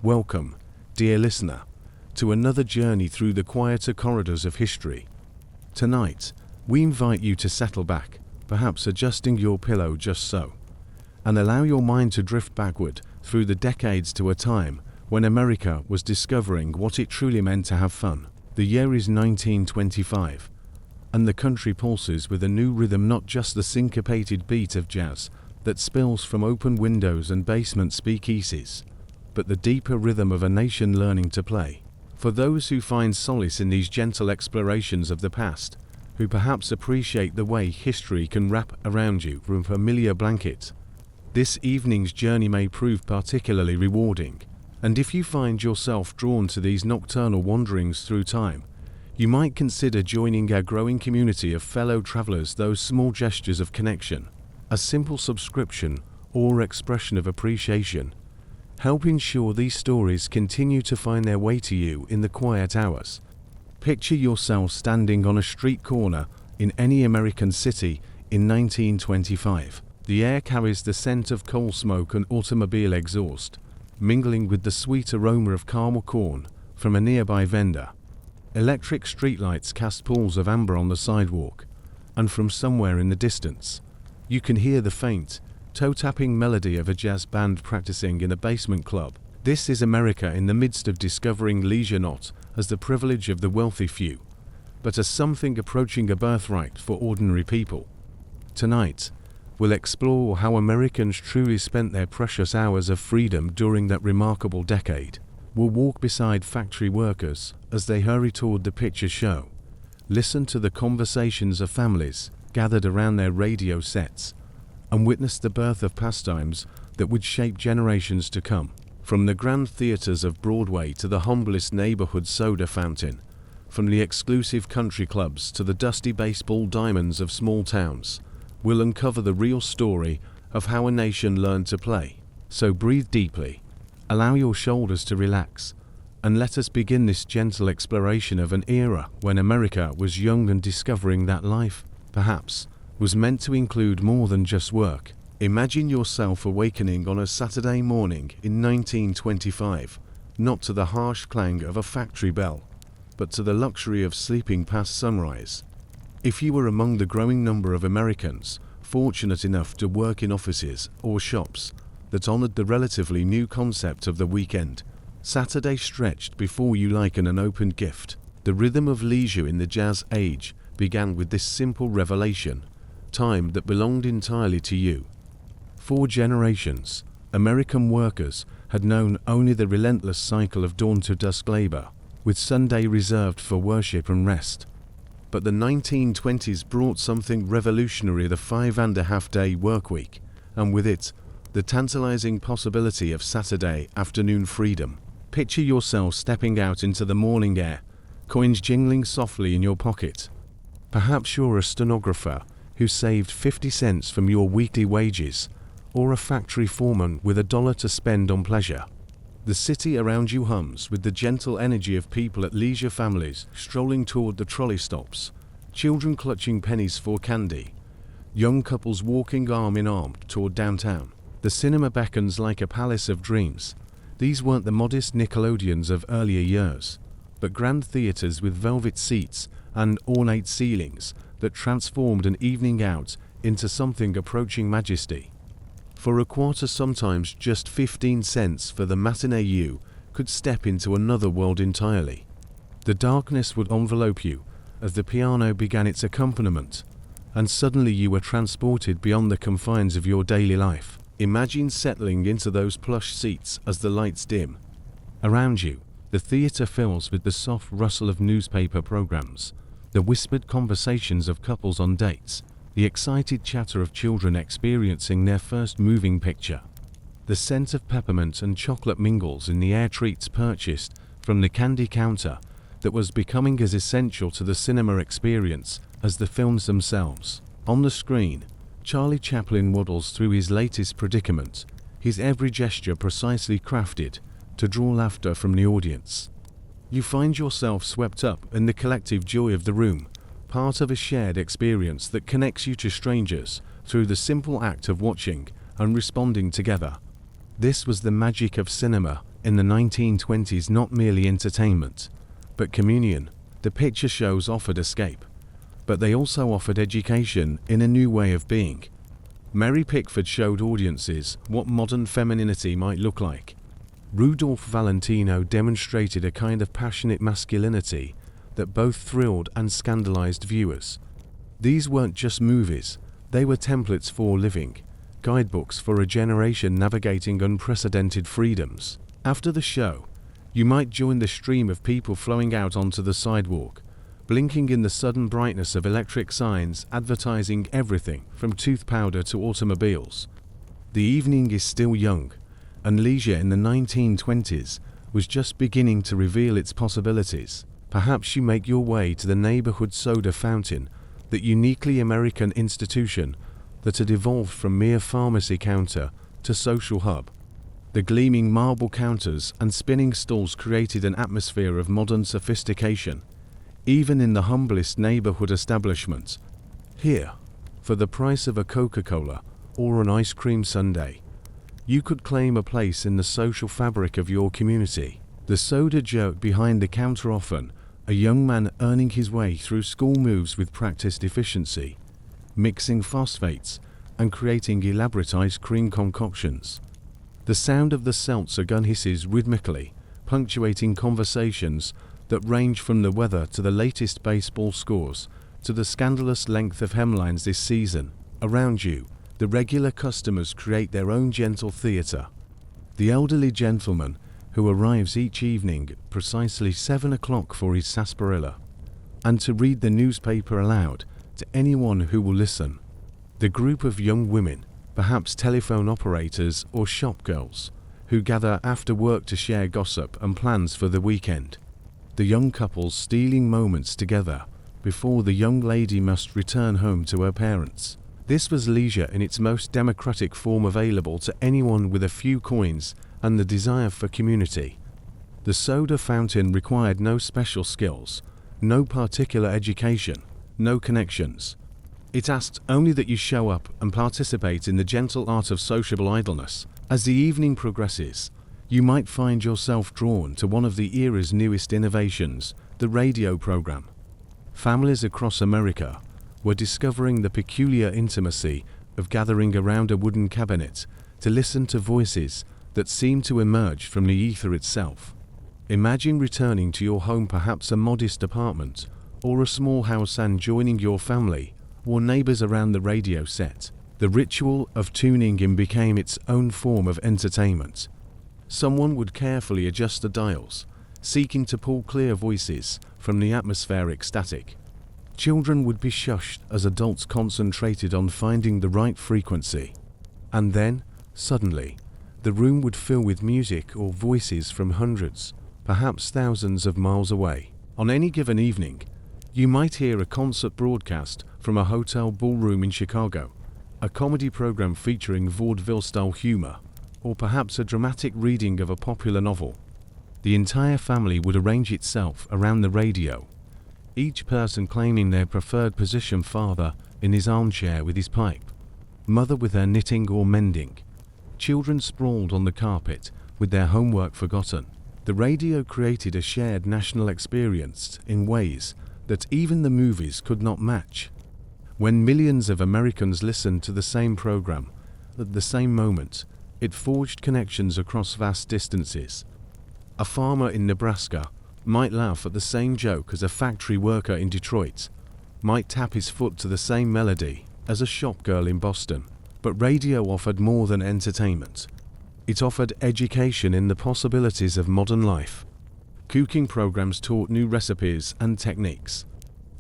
Welcome, dear listener, to another journey through the quieter corridors of history. Tonight, we invite you to settle back, perhaps adjusting your pillow just so, and allow your mind to drift backward through the decades to a time when America was discovering what it truly meant to have fun. The year is 1925, and the country pulses with a new rhythm, not just the syncopated beat of jazz that spills from open windows and basement speakeasies, but the deeper rhythm of a nation learning to play. For those who find solace in these gentle explorations of the past, who perhaps appreciate the way history can wrap around you from a familiar blanket, this evening's journey may prove particularly rewarding. And if you find yourself drawn to these nocturnal wanderings through time, you might consider joining our growing community of fellow travelers. Those small gestures of connection, a simple subscription or expression of appreciation, help ensure these stories continue to find their way to you in the quiet hours. Picture yourself standing on a street corner in any American city in 1925. The air carries the scent of coal smoke and automobile exhaust, mingling with the sweet aroma of caramel corn from a nearby vendor. Electric streetlights cast pools of amber on the sidewalk, and from somewhere in the distance, you can hear the faint, toe-tapping melody of a jazz band practicing in a basement club. This is America in the midst of discovering leisure, not as the privilege of the wealthy few, but as something approaching a birthright for ordinary people. Tonight, we'll explore how Americans truly spent their precious hours of freedom during that remarkable decade. We'll walk beside factory workers as they hurry toward the picture show, listen to the conversations of families gathered around their radio sets, and witness the birth of pastimes that would shape generations to come. From the grand theaters of Broadway to the humblest neighborhood soda fountain, from the exclusive country clubs to the dusty baseball diamonds of small towns, we'll uncover the real story of how a nation learned to play. So breathe deeply, allow your shoulders to relax, and let us begin this gentle exploration of an era when America was young and discovering that life, perhaps, was meant to include more than just work. Imagine yourself awakening on a Saturday morning in 1925, not to the harsh clang of a factory bell, but to the luxury of sleeping past sunrise. If you were among the growing number of Americans fortunate enough to work in offices or shops that honored the relatively new concept of the weekend, Saturday stretched before you like an unopened gift. The rhythm of leisure in the jazz age began with this simple revelation: time that belonged entirely to you. For generations, American workers had known only the relentless cycle of dawn to dusk labor, with Sunday reserved for worship and rest. But the 1920s brought something revolutionary: the 5.5-day workweek, and with it, the tantalizing possibility of Saturday afternoon freedom. Picture yourself stepping out into the morning air, coins jingling softly in your pocket. Perhaps you're a stenographer who saved 50 cents from your weekly wages, or a factory foreman with $1 to spend on pleasure. The city around you hums with the gentle energy of people at leisure, families strolling toward the trolley stops, children clutching pennies for candy, young couples walking arm in arm toward downtown. The cinema beckons like a palace of dreams. These weren't the modest Nickelodeons of earlier years, but grand theaters with velvet seats and ornate ceilings that transformed an evening out into something approaching majesty. For a quarter, sometimes just 15 cents for the matinee, you could step into another world entirely. The darkness would envelope you as the piano began its accompaniment, and suddenly you were transported beyond the confines of your daily life. Imagine settling into those plush seats as the lights dim. Around you, the theater fills with the soft rustle of newspaper programs, the whispered conversations of couples on dates, the excited chatter of children experiencing their first moving picture. The scent of peppermint and chocolate mingles in the air, treats purchased from the candy counter that was becoming as essential to the cinema experience as the films themselves. On the screen, Charlie Chaplin waddles through his latest predicament, his every gesture precisely crafted to draw laughter from the audience. You find yourself swept up in the collective joy of the room, part of a shared experience that connects you to strangers through the simple act of watching and responding together. This was the magic of cinema, in the 1920s not merely entertainment, but communion. The picture shows offered escape, but they also offered education in a new way of being. Mary Pickford showed audiences what modern femininity might look like. Rudolph Valentino demonstrated a kind of passionate masculinity that both thrilled and scandalized viewers. These weren't just movies, they were templates for living, guidebooks for a generation navigating unprecedented freedoms. After the show, you might join the stream of people flowing out onto the sidewalk, blinking in the sudden brightness of electric signs advertising everything from tooth powder to automobiles. The evening is still young, and leisure in the 1920s was just beginning to reveal its possibilities. Perhaps you make your way to the neighborhood soda fountain, that uniquely American institution that had evolved from mere pharmacy counter to social hub. The gleaming marble counters and spinning stalls created an atmosphere of modern sophistication, even in the humblest neighborhood establishments. Here, for the price of a Coca-Cola or an ice cream sundae, you could claim a place in the social fabric of your community. The soda jerk behind the counter, often a young man earning his way through school moves with practiced efficiency, mixing phosphates and creating elaborate ice cream concoctions. The sound of the seltzer gun hisses rhythmically, punctuating conversations that range from the weather to the latest baseball scores to the scandalous length of hemlines this season. Around you, the regular customers create their own gentle theater. The elderly gentleman who arrives each evening at precisely 7 o'clock for his sarsaparilla, and to read the newspaper aloud to anyone who will listen. The group of young women, perhaps telephone operators or shop girls, who gather after work to share gossip and plans for the weekend. The young couples stealing moments together before the young lady must return home to her parents. This was leisure in its most democratic form, available to anyone with a few coins and the desire for community. The soda fountain required no special skills, no particular education, no connections. It asked only that you show up and participate in the gentle art of sociable idleness. As the evening progresses, you might find yourself drawn to one of the era's newest innovations, the radio program. Families across America were discovering the peculiar intimacy of gathering around a wooden cabinet to listen to voices that seemed to emerge from the ether itself. Imagine returning to your home, perhaps a modest apartment or a small house, and joining your family or neighbors around the radio set. The ritual of tuning in became its own form of entertainment. Someone would carefully adjust the dials, seeking to pull clear voices from the atmospheric static. Children would be shushed as adults concentrated on finding the right frequency. And then, suddenly, the room would fill with music or voices from hundreds, perhaps thousands of miles away. On any given evening, you might hear a concert broadcast from a hotel ballroom in Chicago, a comedy program featuring vaudeville-style humor, or perhaps a dramatic reading of a popular novel. The entire family would arrange itself around the radio, each person claiming their preferred position: father in his armchair with his pipe, mother with her knitting or mending, children sprawled on the carpet with their homework forgotten. The radio created a shared national experience in ways that even the movies could not match. When millions of Americans listened to the same program at the same moment, it forged connections across vast distances. A farmer in Nebraska might laugh at the same joke as a factory worker in Detroit, might tap his foot to the same melody as a shop girl in Boston. But radio offered more than entertainment. It offered education in the possibilities of modern life. Cooking programs taught new recipes and techniques.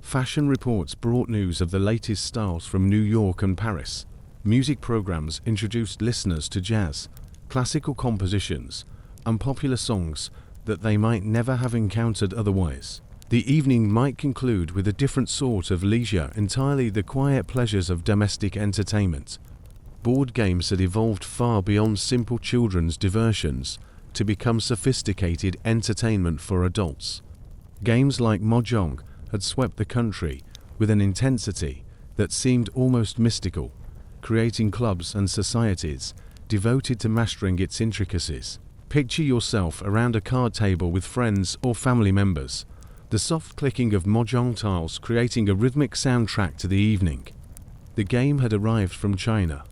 Fashion reports brought news of the latest styles from New York and Paris. Music programs introduced listeners to jazz, classical compositions, and popular songs that they might never have encountered otherwise. The evening might conclude with a different sort of leisure, entirely the quiet pleasures of domestic entertainment. Board games had evolved far beyond simple children's diversions to become sophisticated entertainment for adults. Games like Mahjong had swept the country with an intensity that seemed almost mystical, creating clubs and societies devoted to mastering its intricacies. Picture yourself around a card table with friends or family members, the soft clicking of mahjong tiles creating a rhythmic soundtrack to the evening. The game had arrived from China,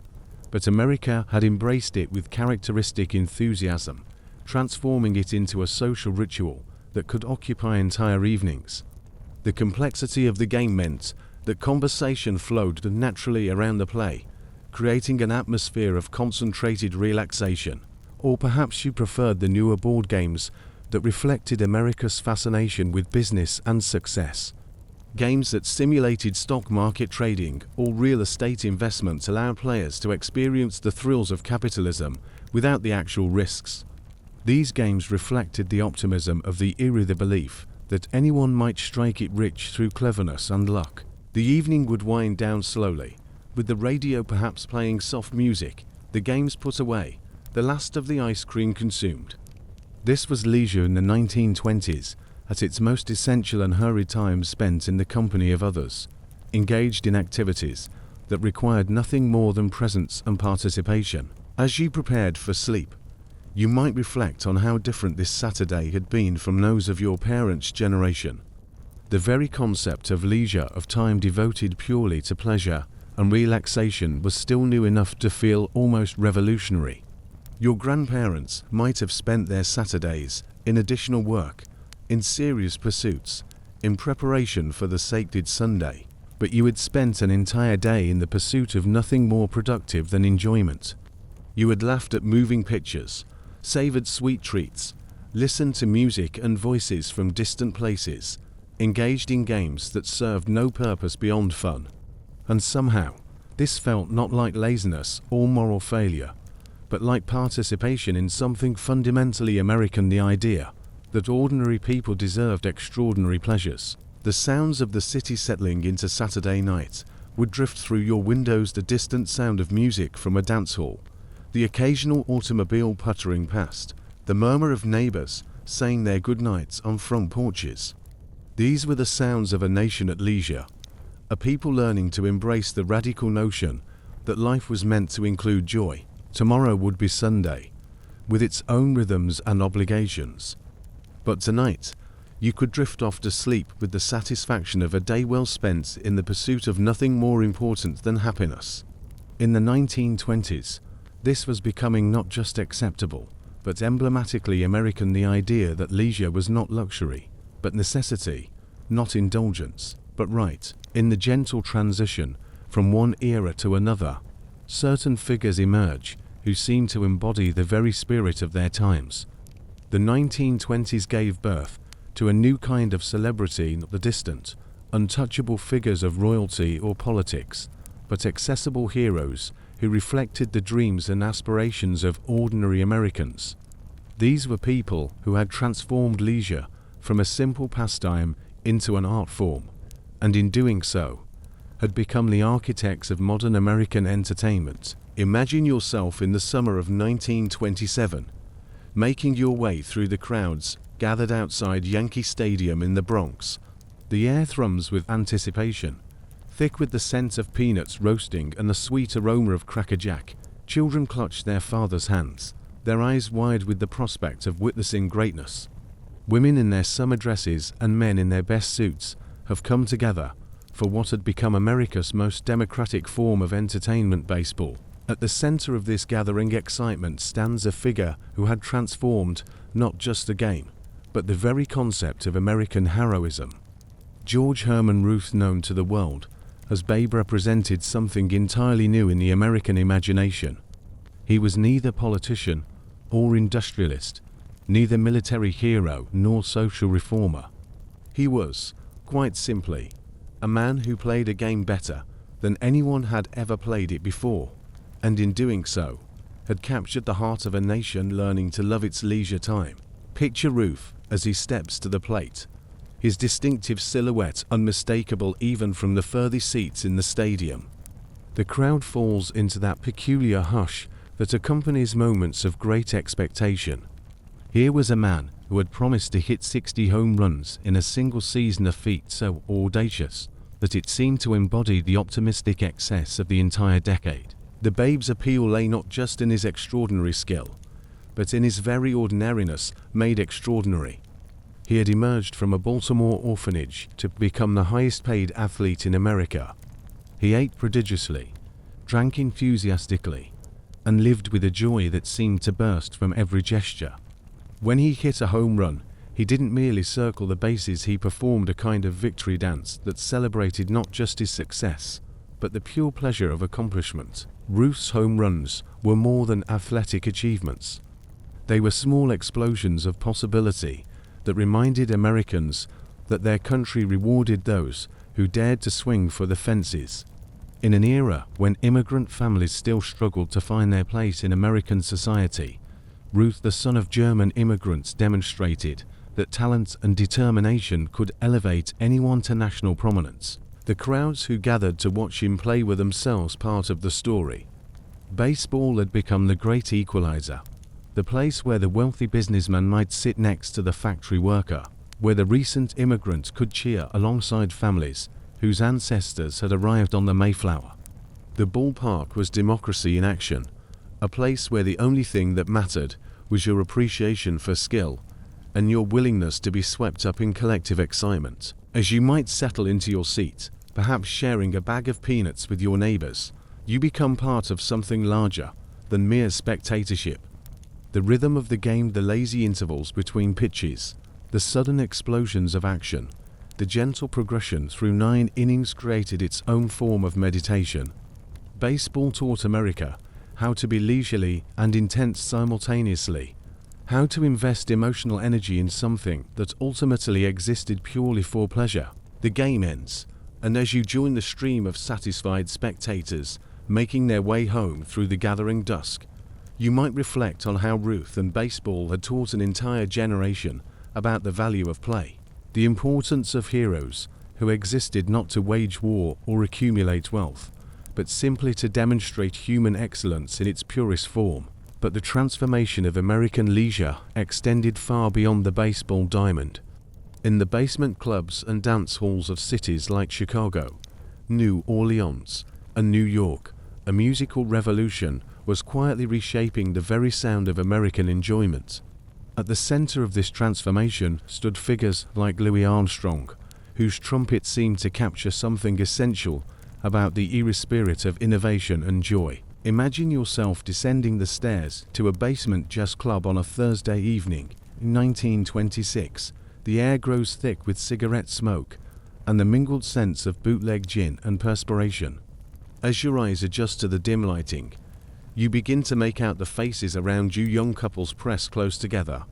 but America had embraced it with characteristic enthusiasm, transforming it into a social ritual that could occupy entire evenings. The complexity of the game meant that conversation flowed naturally around the play, creating an atmosphere of concentrated relaxation. Or perhaps you preferred the newer board games that reflected America's fascination with business and success. Games that simulated stock market trading or real estate investments allowed players to experience the thrills of capitalism without the actual risks. These games reflected the optimism of the era, the belief that anyone might strike it rich through cleverness and luck. The evening would wind down slowly, with the radio perhaps playing soft music, the games put away, the last of the ice cream consumed. This was leisure in the 1920s, at its most essential and hurried time spent in the company of others, engaged in activities that required nothing more than presence and participation. As you prepared for sleep, you might reflect on how different this Saturday had been from those of your parents' generation. The very concept of leisure, of time devoted purely to pleasure and relaxation, was still new enough to feel almost revolutionary. Your grandparents might have spent their Saturdays in additional work, in serious pursuits, in preparation for the sacred Sunday, but you had spent an entire day in the pursuit of nothing more productive than enjoyment. You had laughed at moving pictures, savored sweet treats, listened to music and voices from distant places, engaged in games that served no purpose beyond fun. And somehow, this felt not like laziness or moral failure, but like participation in something fundamentally American, the idea that ordinary people deserved extraordinary pleasures. The sounds of the city settling into Saturday night would drift through your windows, the distant sound of music from a dance hall, the occasional automobile puttering past, the murmur of neighbors saying their goodnights on front porches. These were the sounds of a nation at leisure, a people learning to embrace the radical notion that life was meant to include joy. Tomorrow would be Sunday, with its own rhythms and obligations. But tonight, you could drift off to sleep with the satisfaction of a day well spent in the pursuit of nothing more important than happiness. In the 1920s, this was becoming not just acceptable, but emblematically American, the idea that leisure was not luxury, but necessity, not indulgence, but right. In the gentle transition from one era to another, certain figures emerge who seem to embody the very spirit of their times. The 1920s gave birth to a new kind of celebrity, not the distant, untouchable figures of royalty or politics, but accessible heroes who reflected the dreams and aspirations of ordinary Americans. These were people who had transformed leisure from a simple pastime into an art form, and in doing so, had become the architects of modern American entertainment. Imagine yourself in the summer of 1927, making your way through the crowds gathered outside Yankee Stadium in the Bronx. The air thrums with anticipation, thick with the scent of peanuts roasting and the sweet aroma of Cracker Jack. Children clutch their father's hands, their eyes wide with the prospect of witnessing greatness. Women in their summer dresses and men in their best suits have come together for what had become America's most democratic form of entertainment, baseball. At the center of this gathering excitement stands a figure who had transformed not just the game, but the very concept of American heroism. George Herman Ruth, known to the world as Babe, represented something entirely new in the American imagination. He was neither politician or industrialist, neither military hero nor social reformer. He was, quite simply, a man who played a game better than anyone had ever played it before, and in doing so, had captured the heart of a nation learning to love its leisure time. Picture Ruth as he steps to the plate, his distinctive silhouette unmistakable even from the furthest seats in the stadium. The crowd falls into that peculiar hush that accompanies moments of great expectation. Here was a man who had promised to hit 60 home runs in a single season, a feat so audacious that it seemed to embody the optimistic excess of the entire decade. The Babe's appeal lay not just in his extraordinary skill, but in his very ordinariness made extraordinary. He had emerged from a Baltimore orphanage to become the highest-paid athlete in America. He ate prodigiously, drank enthusiastically, and lived with a joy that seemed to burst from every gesture. When he hit a home run, he didn't merely circle the bases, he performed a kind of victory dance that celebrated not just his success, but the pure pleasure of accomplishment. Ruth's home runs were more than athletic achievements. They were small explosions of possibility that reminded Americans that their country rewarded those who dared to swing for the fences. In an era when immigrant families still struggled to find their place in American society, Ruth, the son of German immigrants, demonstrated that talent and determination could elevate anyone to national prominence. The crowds who gathered to watch him play were themselves part of the story. Baseball had become the great equalizer, the place where the wealthy businessman might sit next to the factory worker, where the recent immigrant could cheer alongside families whose ancestors had arrived on the Mayflower. The ballpark was democracy in action, a place where the only thing that mattered was your appreciation for skill and your willingness to be swept up in collective excitement. As you might settle into your seat, perhaps sharing a bag of peanuts with your neighbors, you become part of something larger than mere spectatorship. The rhythm of the game, the lazy intervals between pitches, the sudden explosions of action, the gentle progression through 9 innings created its own form of meditation. Baseball taught America how to be leisurely and intense simultaneously, how to invest emotional energy in something that ultimately existed purely for pleasure. The game ends, and as you join the stream of satisfied spectators making their way home through the gathering dusk, you might reflect on how Ruth and baseball had taught an entire generation about the value of play, the importance of heroes who existed not to wage war or accumulate wealth, but simply to demonstrate human excellence in its purest form. But the transformation of American leisure extended far beyond the baseball diamond. In the basement clubs and dance halls of cities like Chicago, New Orleans, and New York, a musical revolution was quietly reshaping the very sound of American enjoyment. At the center of this transformation stood figures like Louis Armstrong, whose trumpet seemed to capture something essential about the era spirit of innovation and joy. Imagine yourself descending the stairs to a basement jazz club on a Thursday evening in 1926. The air grows thick with cigarette smoke and the mingled scents of bootleg gin and perspiration. As your eyes adjust to the dim lighting, you begin to make out the faces around you. Young couples pressed close together,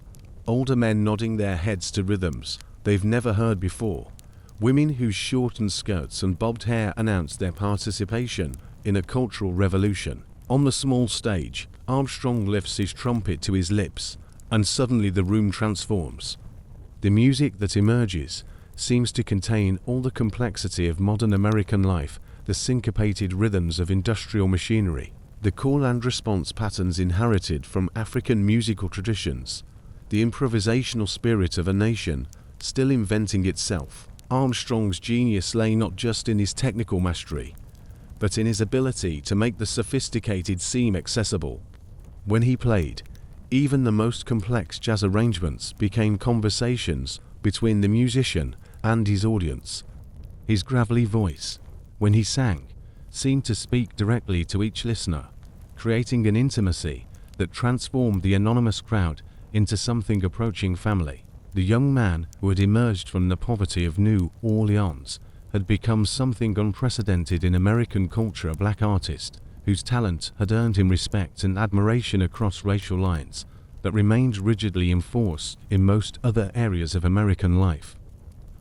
older men nodding their heads to rhythms they've never heard before, women whose shortened skirts and bobbed hair announced their participation in a cultural revolution. On the small stage, Armstrong lifts his trumpet to his lips, and suddenly the room transforms. The music that emerges seems to contain all the complexity of modern American life, the syncopated rhythms of industrial machinery, the call and response patterns inherited from African musical traditions, the improvisational spirit of a nation still inventing itself. Armstrong's genius lay not just in his technical mastery, but in his ability to make the sophisticated seem accessible. When he played, even the most complex jazz arrangements became conversations between the musician and his audience. His gravelly voice, when he sang, seemed to speak directly to each listener, creating an intimacy that transformed the anonymous crowd into something approaching family. The young man who had emerged from the poverty of New Orleans had become something unprecedented in American culture, a black artist whose talent had earned him respect and admiration across racial lines that remained rigidly enforced in most other areas of American life.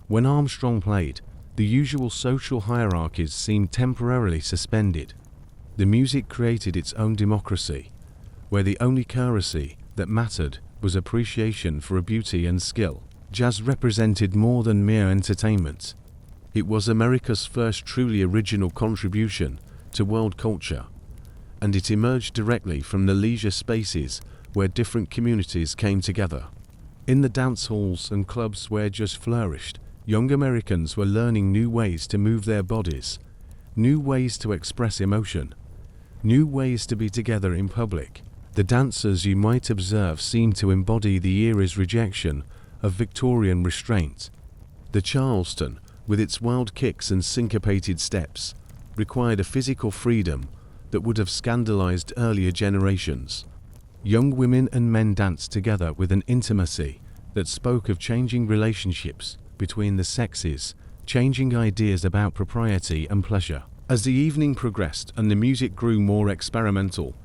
When Armstrong played, the usual social hierarchies seemed temporarily suspended. The music created its own democracy, where the only currency that mattered was appreciation for beauty and skill. Jazz represented more than mere entertainment. It was America's first truly original contribution to world culture, and it emerged directly from the leisure spaces where different communities came together. In the dance halls and clubs where jazz flourished, young Americans were learning new ways to move their bodies, new ways to express emotion, new ways to be together in public. The dancers you might observe seem to embody the era's rejection of Victorian restraint. The Charleston, with its wild kicks and syncopated steps, required a physical freedom that would have scandalized earlier generations. Young women and men danced together with an intimacy that spoke of changing relationships between the sexes, changing ideas about propriety and pleasure. As the evening progressed and the music grew more experimental,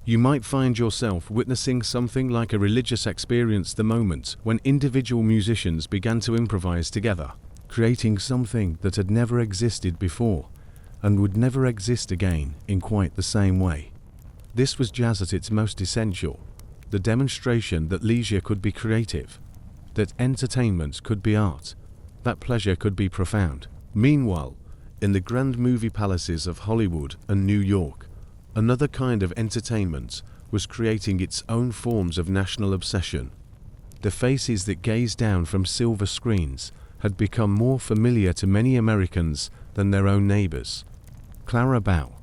you might find yourself witnessing something like a religious experience, the moment when individual musicians began to improvise together, creating something that had never existed before and would never exist again in quite the same way. This was jazz at its most essential, the demonstration that leisure could be creative, that entertainment could be art, that pleasure could be profound. Meanwhile, in the grand movie palaces of Hollywood and New York, another kind of entertainment was creating its own forms of national obsession. The faces that gazed down from silver screens had become more familiar to many Americans than their own neighbors. Clara Bow,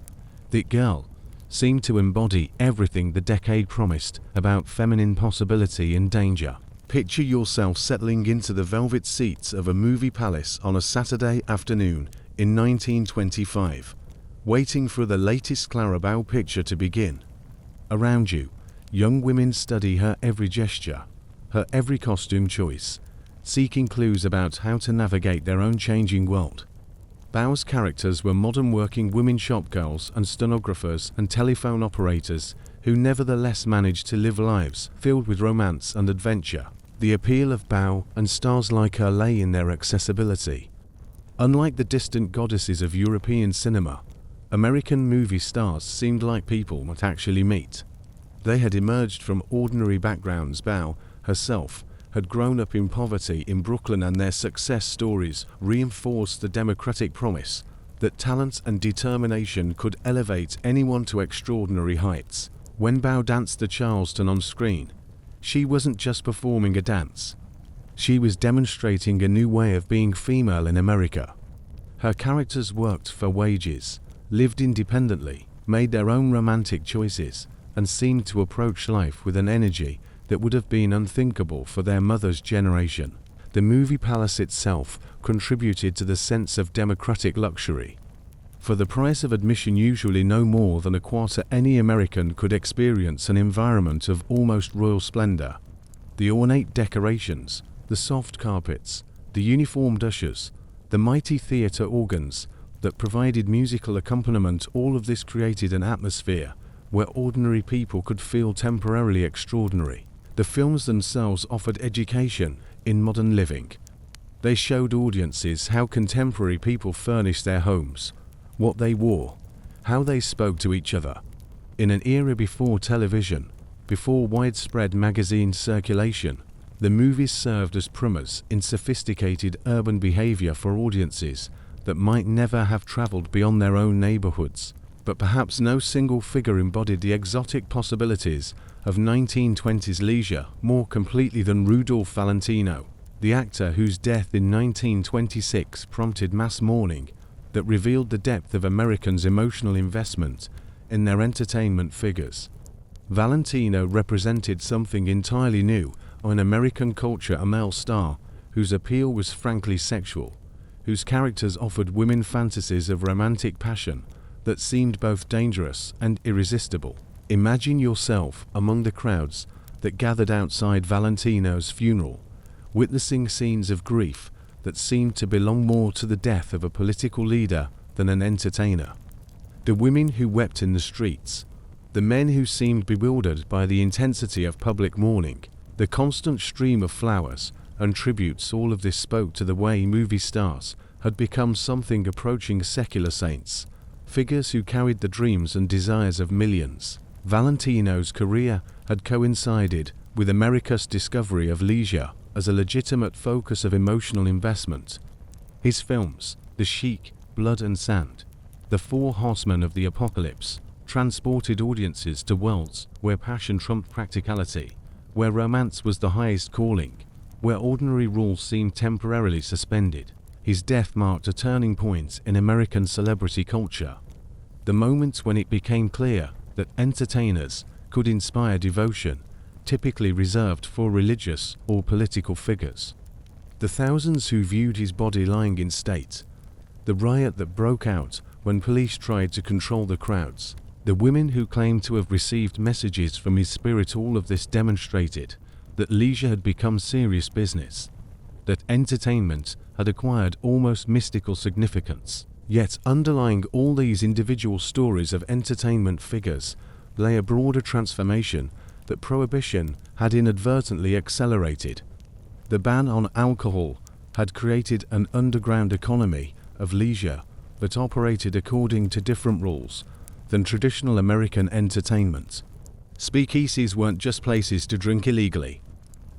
the girl, seemed to embody everything the decade promised about feminine possibility and danger. Picture yourself settling into the velvet seats of a movie palace on a Saturday afternoon in 1925, waiting for the latest Clara Bow picture to begin. Around you, young women study her every gesture, her every costume choice, seeking clues about how to navigate their own changing world. Bow's characters were modern working women shopgirls and stenographers and telephone operators who nevertheless managed to live lives filled with romance and adventure. The appeal of Bow and stars like her lay in their accessibility. Unlike the distant goddesses of European cinema, American movie stars seemed like people might actually meet. They had emerged from ordinary backgrounds. Bow herself had grown up in poverty in Brooklyn, and their success stories reinforced the democratic promise that talent and determination could elevate anyone to extraordinary heights. When Bow danced the Charleston on screen, she wasn't just performing a dance. She was demonstrating a new way of being female in America. Her characters worked for wages, lived independently, made their own romantic choices, and seemed to approach life with an energy that would have been unthinkable for their mother's generation. The movie palace itself contributed to the sense of democratic luxury. For the price of admission, usually no more than a quarter, any American could experience an environment of almost royal splendor. The ornate decorations, the soft carpets, the uniformed ushers, the mighty theater organs that provided musical accompaniment, all of this created an atmosphere where ordinary people could feel temporarily extraordinary. The films themselves offered education in modern living. They showed audiences how contemporary people furnished their homes, what they wore, how they spoke to each other. In an era before television, before widespread magazine circulation, the movies served as primers in sophisticated urban behavior for audiences that might never have traveled beyond their own neighborhoods. But perhaps no single figure embodied the exotic possibilities of 1920s leisure more completely than Rudolph Valentino, the actor whose death in 1926 prompted mass mourning that revealed the depth of Americans' emotional investment in their entertainment figures. Valentino represented something entirely new in American culture, a male star whose appeal was frankly sexual, whose characters offered women fantasies of romantic passion that seemed both dangerous and irresistible. Imagine yourself among the crowds that gathered outside Valentino's funeral, witnessing scenes of grief that seemed to belong more to the death of a political leader than an entertainer. The women who wept in the streets, the men who seemed bewildered by the intensity of public mourning, the constant stream of flowers and tributes, all of this spoke to the way movie stars had become something approaching secular saints, figures who carried the dreams and desires of millions. Valentino's career had coincided with America's discovery of leisure as a legitimate focus of emotional investment. His films, The Sheik, Blood and Sand, The Four Horsemen of the Apocalypse, transported audiences to worlds where passion trumped practicality, where romance was the highest calling, where ordinary rules seemed temporarily suspended. His death marked a turning point in American celebrity culture, the moment when it became clear that entertainers could inspire devotion, typically reserved for religious or political figures. The thousands who viewed his body lying in state, the riot that broke out when police tried to control the crowds, the women who claimed to have received messages from his spirit, all of this demonstrated that leisure had become serious business, that entertainment had acquired almost mystical significance. Yet underlying all these individual stories of entertainment figures lay a broader transformation that Prohibition had inadvertently accelerated. The ban on alcohol had created an underground economy of leisure that operated according to different rules than traditional American entertainment. Speakeasies weren't just places to drink illegally.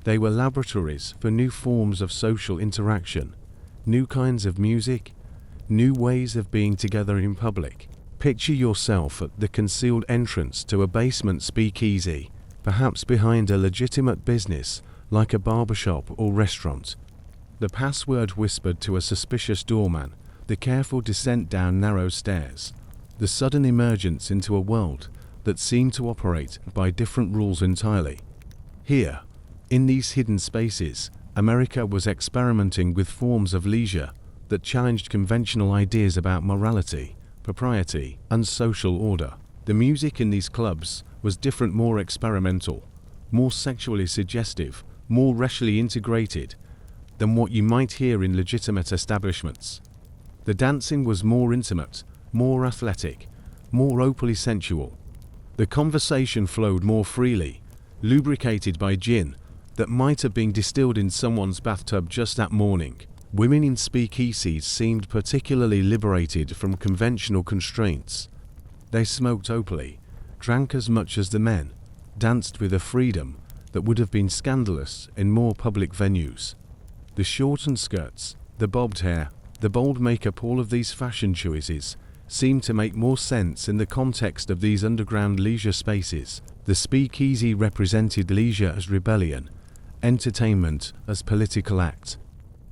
They were laboratories for new forms of social interaction, new kinds of music, new ways of being together in public. Picture yourself at the concealed entrance to a basement speakeasy, perhaps behind a legitimate business like a barbershop or restaurant. The password whispered to a suspicious doorman, the careful descent down narrow stairs, the sudden emergence into a world that seemed to operate by different rules entirely. Here, in these hidden spaces, America was experimenting with forms of leisure that challenged conventional ideas about morality, propriety, and social order. The music in these clubs was different, more experimental, more sexually suggestive, more racially integrated than what you might hear in legitimate establishments. The dancing was more intimate, more athletic, more openly sensual. The conversation flowed more freely, lubricated by gin that might have been distilled in someone's bathtub just that morning. Women in speakeasies seemed particularly liberated from conventional constraints. They smoked openly, drank as much as the men, danced with a freedom that would have been scandalous in more public venues. The shortened skirts, the bobbed hair, the bold makeup, all of these fashion choices seemed to make more sense in the context of these underground leisure spaces. The speakeasy represented leisure as rebellion, entertainment as political act.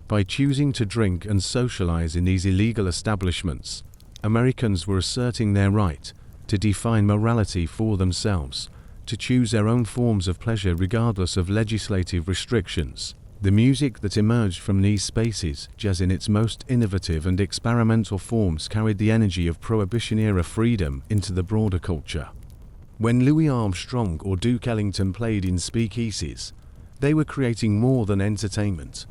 By choosing to drink and socialize in these illegal establishments, Americans were asserting their right to define morality for themselves, to choose their own forms of pleasure regardless of legislative restrictions. The music that emerged from these spaces, jazz in its most innovative and experimental forms, carried the energy of Prohibition-era freedom into the broader culture. When Louis Armstrong or Duke Ellington played in speakeasies, they were creating more than entertainment.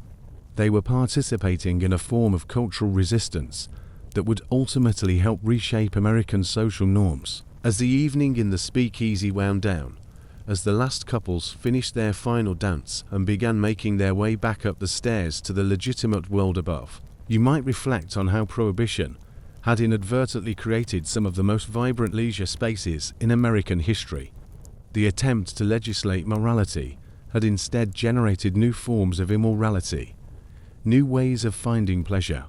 They were participating in a form of cultural resistance that would ultimately help reshape American social norms. As the evening in the speakeasy wound down, as the last couples finished their final dance and began making their way back up the stairs to the legitimate world above, you might reflect on how Prohibition had inadvertently created some of the most vibrant leisure spaces in American history. The attempt to legislate morality had instead generated new forms of immorality, new ways of finding pleasure,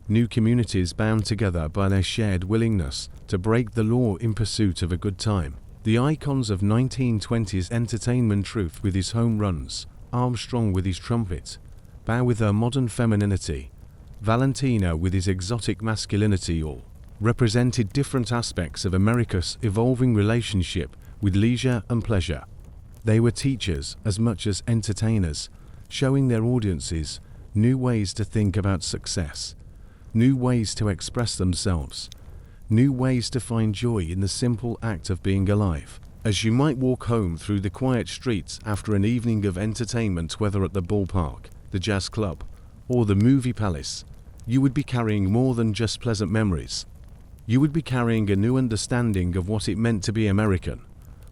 new communities bound together by their shared willingness to break the law in pursuit of a good time. The icons of 1920s entertainment, Truth with his home runs, Armstrong with his trumpet, Bow with her modern femininity, Valentino with his exotic masculinity, all represented different aspects of America's evolving relationship with leisure and pleasure. They were teachers as much as entertainers, showing their audiences new ways to think about success, new ways to express themselves, new ways to find joy in the simple act of being alive. As you might walk home through the quiet streets after an evening of entertainment, whether at the ballpark, the jazz club, or the movie palace, you would be carrying more than just pleasant memories. You would be carrying a new understanding of what it meant to be American,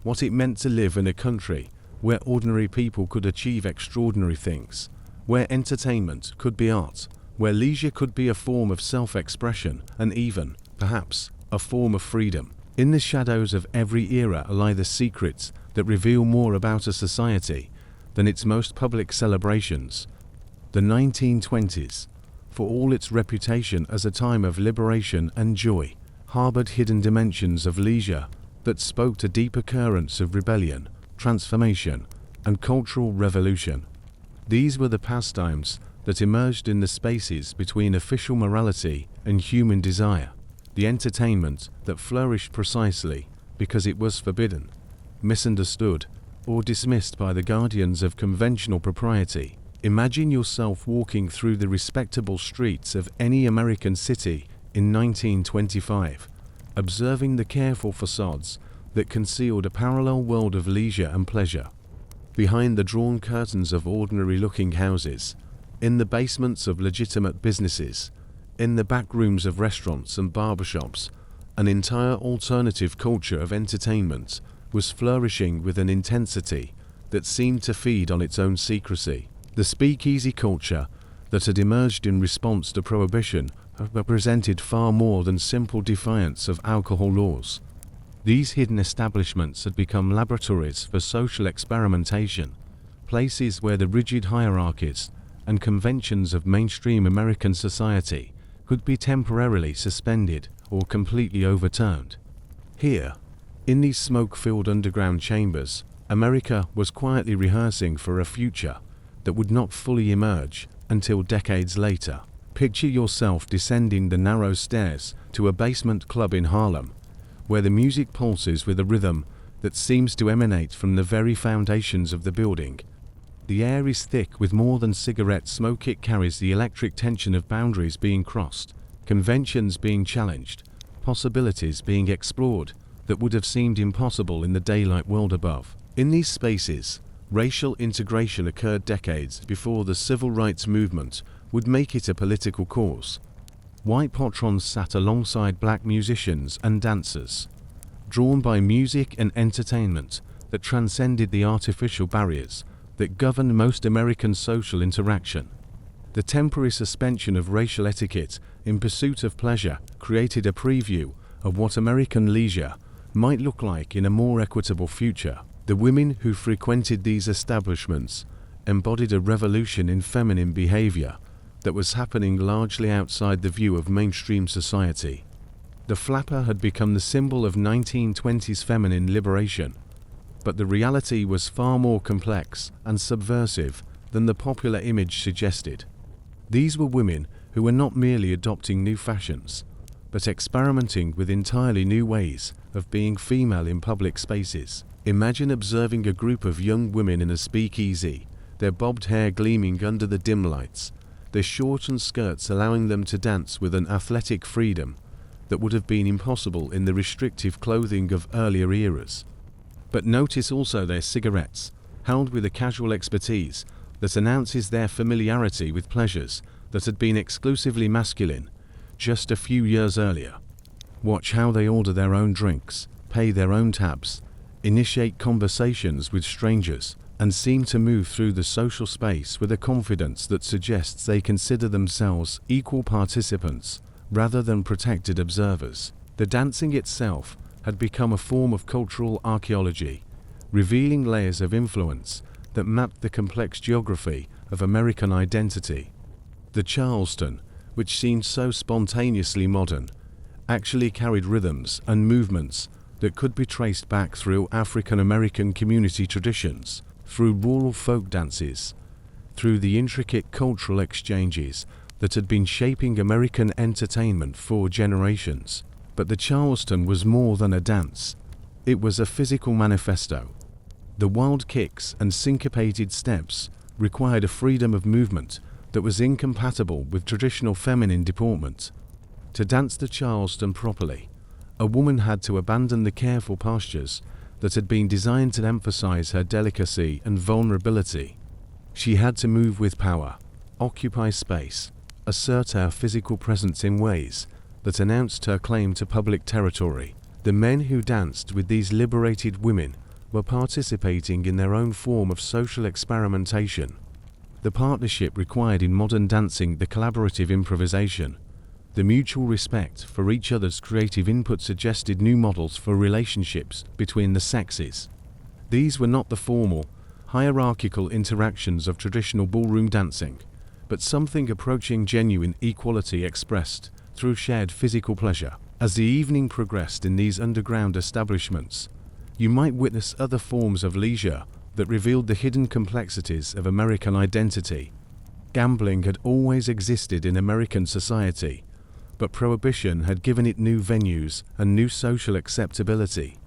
what it meant to live in a country where ordinary people could achieve extraordinary things, where entertainment could be art, where leisure could be a form of self-expression, and even, perhaps, a form of freedom. In the shadows of every era lie the secrets that reveal more about a society than its most public celebrations. The 1920s, for all its reputation as a time of liberation and joy, harbored hidden dimensions of leisure that spoke to deeper currents of rebellion, transformation, and cultural revolution. These were the pastimes that emerged in the spaces between official morality and human desire, the entertainment that flourished precisely because it was forbidden, misunderstood, or dismissed by the guardians of conventional propriety. Imagine yourself walking through the respectable streets of any American city in 1925, observing the careful facades that concealed a parallel world of leisure and pleasure. Behind the drawn curtains of ordinary-looking houses, in the basements of legitimate businesses, in the back rooms of restaurants and barbershops, an entire alternative culture of entertainment was flourishing with an intensity that seemed to feed on its own secrecy. The speakeasy culture that had emerged in response to prohibition represented far more than simple defiance of alcohol laws. These hidden establishments had become laboratories for social experimentation, places where the rigid hierarchies and conventions of mainstream American society could be temporarily suspended or completely overturned. Here, in these smoke-filled underground chambers, America was quietly rehearsing for a future that would not fully emerge until decades later. Picture yourself descending the narrow stairs to a basement club in Harlem, where the music pulses with a rhythm that seems to emanate from the very foundations of the building. The air is thick with more than cigarette smoke. It carries the electric tension of boundaries being crossed, conventions being challenged, possibilities being explored that would have seemed impossible in the daylight world above. In these spaces, racial integration occurred decades before the civil rights movement would make it a political cause. White patrons sat alongside black musicians and dancers, drawn by music and entertainment that transcended the artificial barriers that govern most American social interaction. The temporary suspension of racial etiquette in pursuit of pleasure created a preview of what American leisure might look like in a more equitable future. The women who frequented these establishments embodied a revolution in feminine behavior that was happening largely outside the view of mainstream society. The flapper had become the symbol of 1920s feminine liberation, but the reality was far more complex and subversive than the popular image suggested. These were women who were not merely adopting new fashions, but experimenting with entirely new ways of being female in public spaces. Imagine observing a group of young women in a speakeasy, their bobbed hair gleaming under the dim lights, their shortened skirts allowing them to dance with an athletic freedom that would have been impossible in the restrictive clothing of earlier eras. But notice also their cigarettes, held with a casual expertise that announces their familiarity with pleasures that had been exclusively masculine just a few years earlier. Watch how they order their own drinks, pay their own tabs, initiate conversations with strangers, and seem to move through the social space with a confidence that suggests they consider themselves equal participants rather than protected observers. The dancing itself had become a form of cultural archaeology, revealing layers of influence that mapped the complex geography of American identity. The Charleston, which seemed so spontaneously modern, actually carried rhythms and movements that could be traced back through African American community traditions, through rural folk dances, through the intricate cultural exchanges that had been shaping American entertainment for generations. But the Charleston was more than a dance. It was a physical manifesto. The wild kicks and syncopated steps required a freedom of movement that was incompatible with traditional feminine deportment. To dance the Charleston properly, a woman had to abandon the careful postures that had been designed to emphasize her delicacy and vulnerability. She had to move with power, occupy space, assert her physical presence in ways that announced her claim to public territory. The men who danced with these liberated women were participating in their own form of social experimentation. The partnership required in modern dancing, the collaborative improvisation, the mutual respect for each other's creative input suggested new models for relationships between the sexes. These were not the formal, hierarchical interactions of traditional ballroom dancing, but something approaching genuine equality expressed through shared physical pleasure. As the evening progressed in these underground establishments, you might witness other forms of leisure that revealed the hidden complexities of American identity. Gambling had always existed in American society, but prohibition had given it new venues and new social acceptability.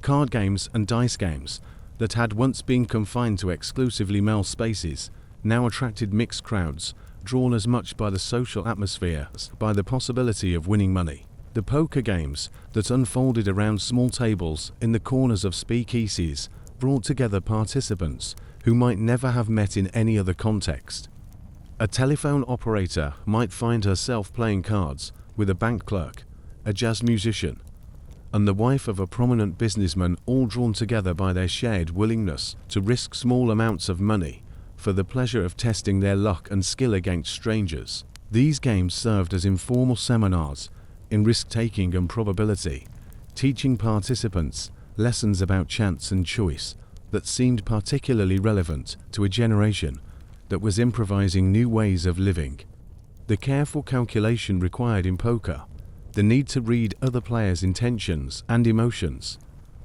Card games and dice games that had once been confined to exclusively male spaces now attracted mixed crowds, drawn as much by the social atmosphere as by the possibility of winning money. The poker games that unfolded around small tables in the corners of speakeasies brought together participants who might never have met in any other context. A telephone operator might find herself playing cards with a bank clerk, a jazz musician, and the wife of a prominent businessman, all drawn together by their shared willingness to risk small amounts of money for the pleasure of testing their luck and skill against strangers. These games served as informal seminars in risk-taking and probability, teaching participants lessons about chance and choice that seemed particularly relevant to a generation that was improvising new ways of living. The careful calculation required in poker, the need to read other players' intentions and emotions,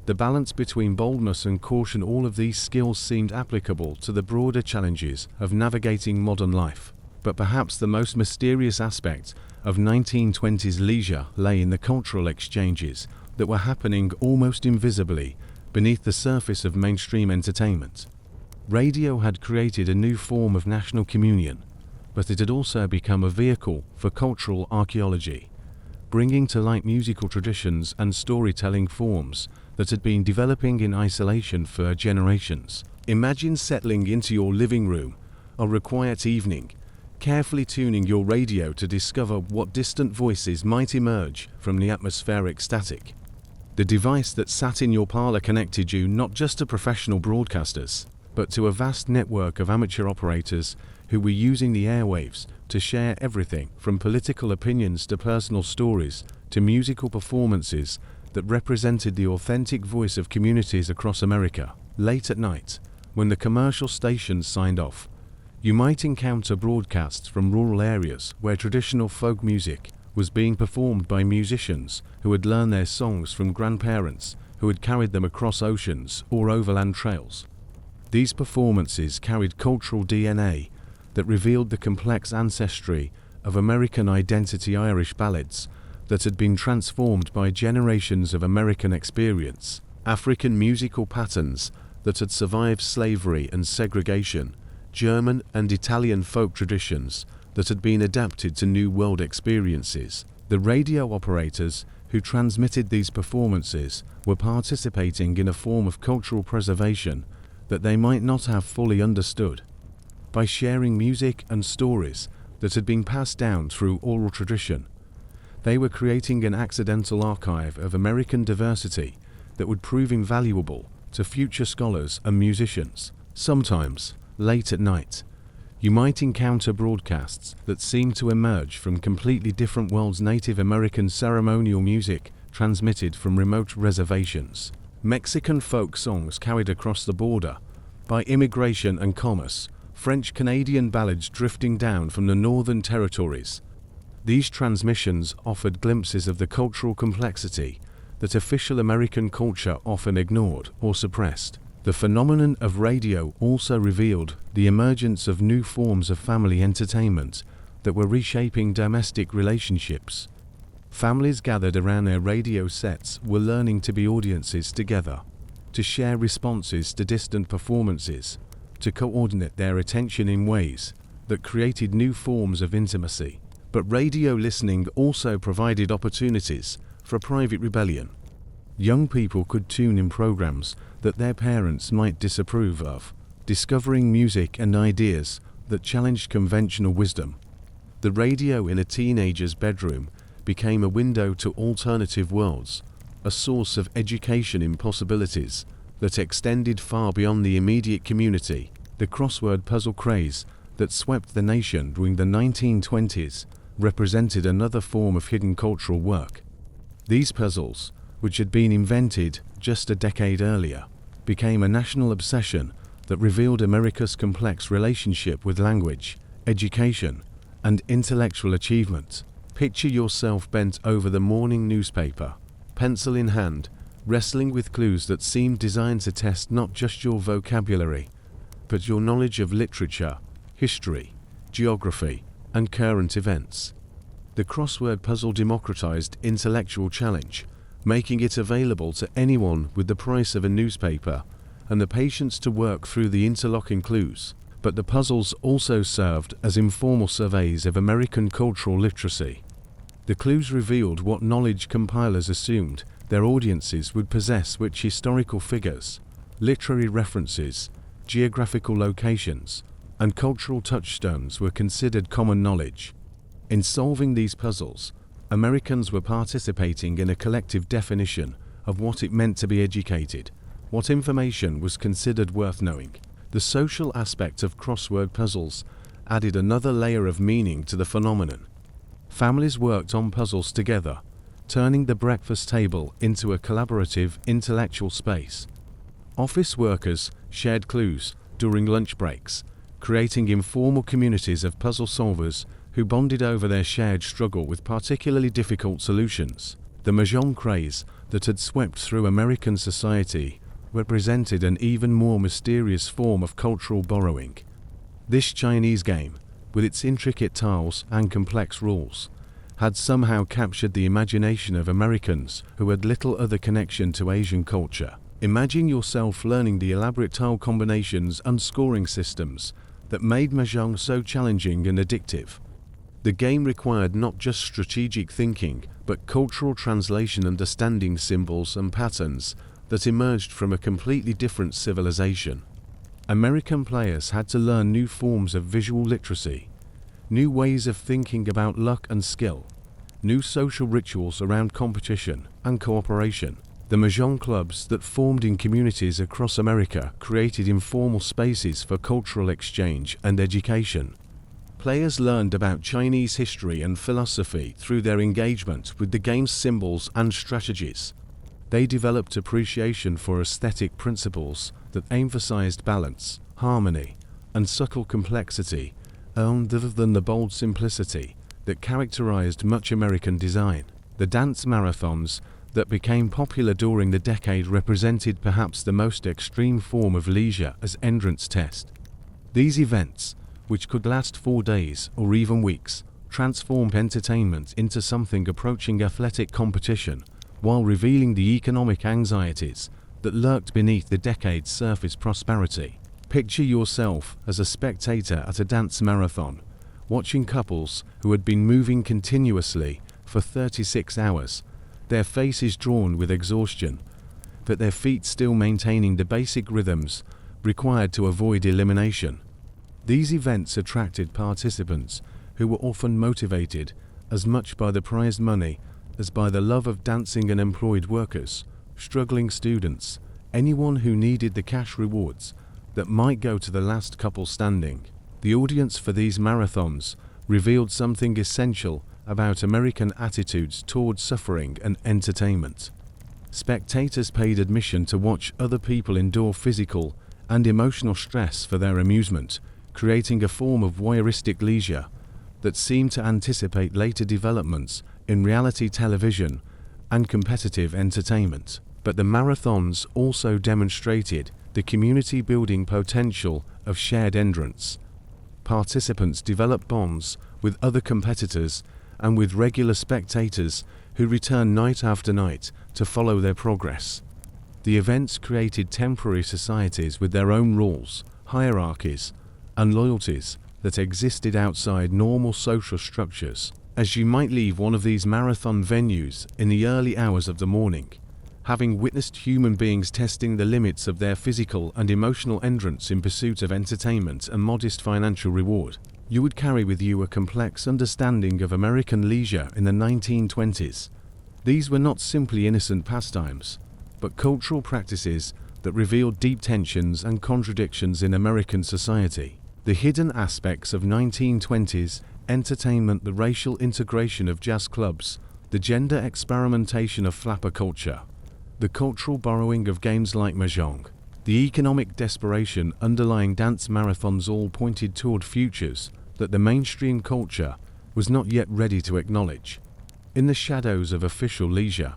the balance between boldness and caution, all of these skills seemed applicable to the broader challenges of navigating modern life. But perhaps the most mysterious aspect of 1920s leisure lay in the cultural exchanges that were happening almost invisibly beneath the surface of mainstream entertainment. Radio had created a new form of national communion, but it had also become a vehicle for cultural archaeology, bringing to light musical traditions and storytelling forms that had been developing in isolation for generations. Imagine settling into your living room on a quiet evening, carefully tuning your radio to discover what distant voices might emerge from the atmospheric static. The device that sat in your parlor connected you not just to professional broadcasters, but to a vast network of amateur operators who were using the airwaves to share everything from political opinions to personal stories to musical performances that represented the authentic voice of communities across America. Late at night, when the commercial stations signed off, you might encounter broadcasts from rural areas where traditional folk music was being performed by musicians who had learned their songs from grandparents who had carried them across oceans or overland trails. These performances carried cultural DNA that revealed the complex ancestry of American identity Irish ballads that had been transformed by generations of American experience, African musical patterns that had survived slavery and segregation, German and Italian folk traditions that had been adapted to new world experiences. The radio operators who transmitted these performances were participating in a form of cultural preservation that they might not have fully understood. By sharing music and stories that had been passed down through oral tradition, they were creating an accidental archive of American diversity that would prove invaluable to future scholars and musicians. Sometimes, late at night, you might encounter broadcasts that seemed to emerge from completely different worlds. Native American ceremonial music transmitted from remote reservations, Mexican folk songs carried across the border by immigration and commerce, French-Canadian ballads drifting down from the northern territories. These transmissions offered glimpses of the cultural complexity that official American culture often ignored or suppressed. The phenomenon of radio also revealed the emergence of new forms of family entertainment that were reshaping domestic relationships. Families gathered around their radio sets were learning to be audiences together, to share responses to distant performances, to coordinate their attention in ways that created new forms of intimacy. But radio listening also provided opportunities for private rebellion. Young people could tune in programs that their parents might disapprove of, discovering music and ideas that challenged conventional wisdom. The radio in a teenager's bedroom became a window to alternative worlds, a source of education in possibilities that extended far beyond the immediate community. The crossword puzzle craze that swept the nation during the 1920s represented another form of hidden cultural work. These puzzles, which had been invented just a decade earlier, became a national obsession that revealed America's complex relationship with language, education, and intellectual achievement. Picture yourself bent over the morning newspaper, pencil in hand, wrestling with clues that seemed designed to test not just your vocabulary, but your knowledge of literature, history, geography, and current events. The crossword puzzle democratized intellectual challenge, making it available to anyone with the price of a newspaper and the patience to work through the interlocking clues. But the puzzles also served as informal surveys of American cultural literacy. The clues revealed what knowledge compilers assumed their audiences would possess, which historical figures, literary references, geographical locations, and cultural touchstones were considered common knowledge. In solving these puzzles, Americans were participating in a collective definition of what it meant to be educated, what information was considered worth knowing. The social aspect of crossword puzzles added another layer of meaning to the phenomenon. Families worked on puzzles together, turning the breakfast table into a collaborative intellectual space. Office workers shared clues during lunch breaks, creating informal communities of puzzle solvers who bonded over their shared struggle with particularly difficult solutions. The mahjong craze that had swept through American society represented an even more mysterious form of cultural borrowing. This Chinese game, with its intricate tiles and complex rules, had somehow captured the imagination of Americans who had little other connection to Asian culture. Imagine yourself learning the elaborate tile combinations and scoring systems that made mahjong so challenging and addictive. The game required not just strategic thinking, but cultural translation, understanding symbols and patterns that emerged from a completely different civilization. American players had to learn new forms of visual literacy, new ways of thinking about luck and skill, new social rituals around competition and cooperation. The mahjong clubs that formed in communities across America created informal spaces for cultural exchange and education. Players learned about Chinese history and philosophy through their engagement with the game's symbols and strategies. They developed appreciation for aesthetic principles that emphasized balance, harmony, and subtle complexity, rather than the bold simplicity that characterized much American design. The dance marathons that became popular during the decade represented perhaps the most extreme form of leisure as entrance test. These events, which could last 4 days or even weeks, transformed entertainment into something approaching athletic competition, while revealing the economic anxieties that lurked beneath the decade's surface prosperity. Picture yourself as a spectator at a dance marathon, watching couples who had been moving continuously for 36 hours, their faces drawn with exhaustion, but their feet still maintaining the basic rhythms required to avoid elimination. These events attracted participants who were often motivated as much by the prize money as by the love of dancing, and employed workers, struggling students, anyone who needed the cash rewards that might go to the last couple standing. The audience for these marathons revealed something essential about American attitudes towards suffering and entertainment. Spectators paid admission to watch other people endure physical and emotional stress for their amusement, creating a form of voyeuristic leisure that seemed to anticipate later developments in reality television and competitive entertainment. But the marathons also demonstrated the community-building potential of shared endurance. Participants developed bonds with other competitors and with regular spectators who returned night after night to follow their progress. The events created temporary societies with their own rules, hierarchies, and loyalties that existed outside normal social structures. As you might leave one of these marathon venues in the early hours of the morning, having witnessed human beings testing the limits of their physical and emotional endurance in pursuit of entertainment and modest financial reward, you would carry with you a complex understanding of American leisure in the 1920s. These were not simply innocent pastimes, but cultural practices that revealed deep tensions and contradictions in American society. The hidden aspects of 1920s entertainment, the racial integration of jazz clubs, the gender experimentation of flapper culture, the cultural borrowing of games like mahjong, the economic desperation underlying dance marathons all pointed toward futures that the mainstream culture was not yet ready to acknowledge. In the shadows of official leisure,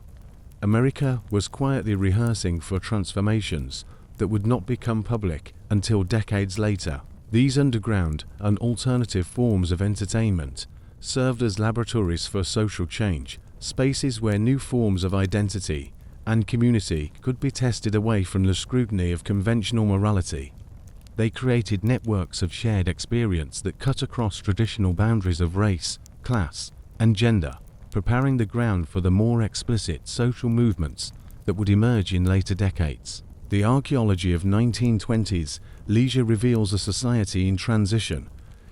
America was quietly rehearsing for transformations that would not become public until decades later. These underground and alternative forms of entertainment served as laboratories for social change, spaces where new forms of identity and community could be tested away from the scrutiny of conventional morality. They created networks of shared experience that cut across traditional boundaries of race, class, and gender, preparing the ground for the more explicit social movements that would emerge in later decades. The archaeology of 1920s leisure reveals a society in transition,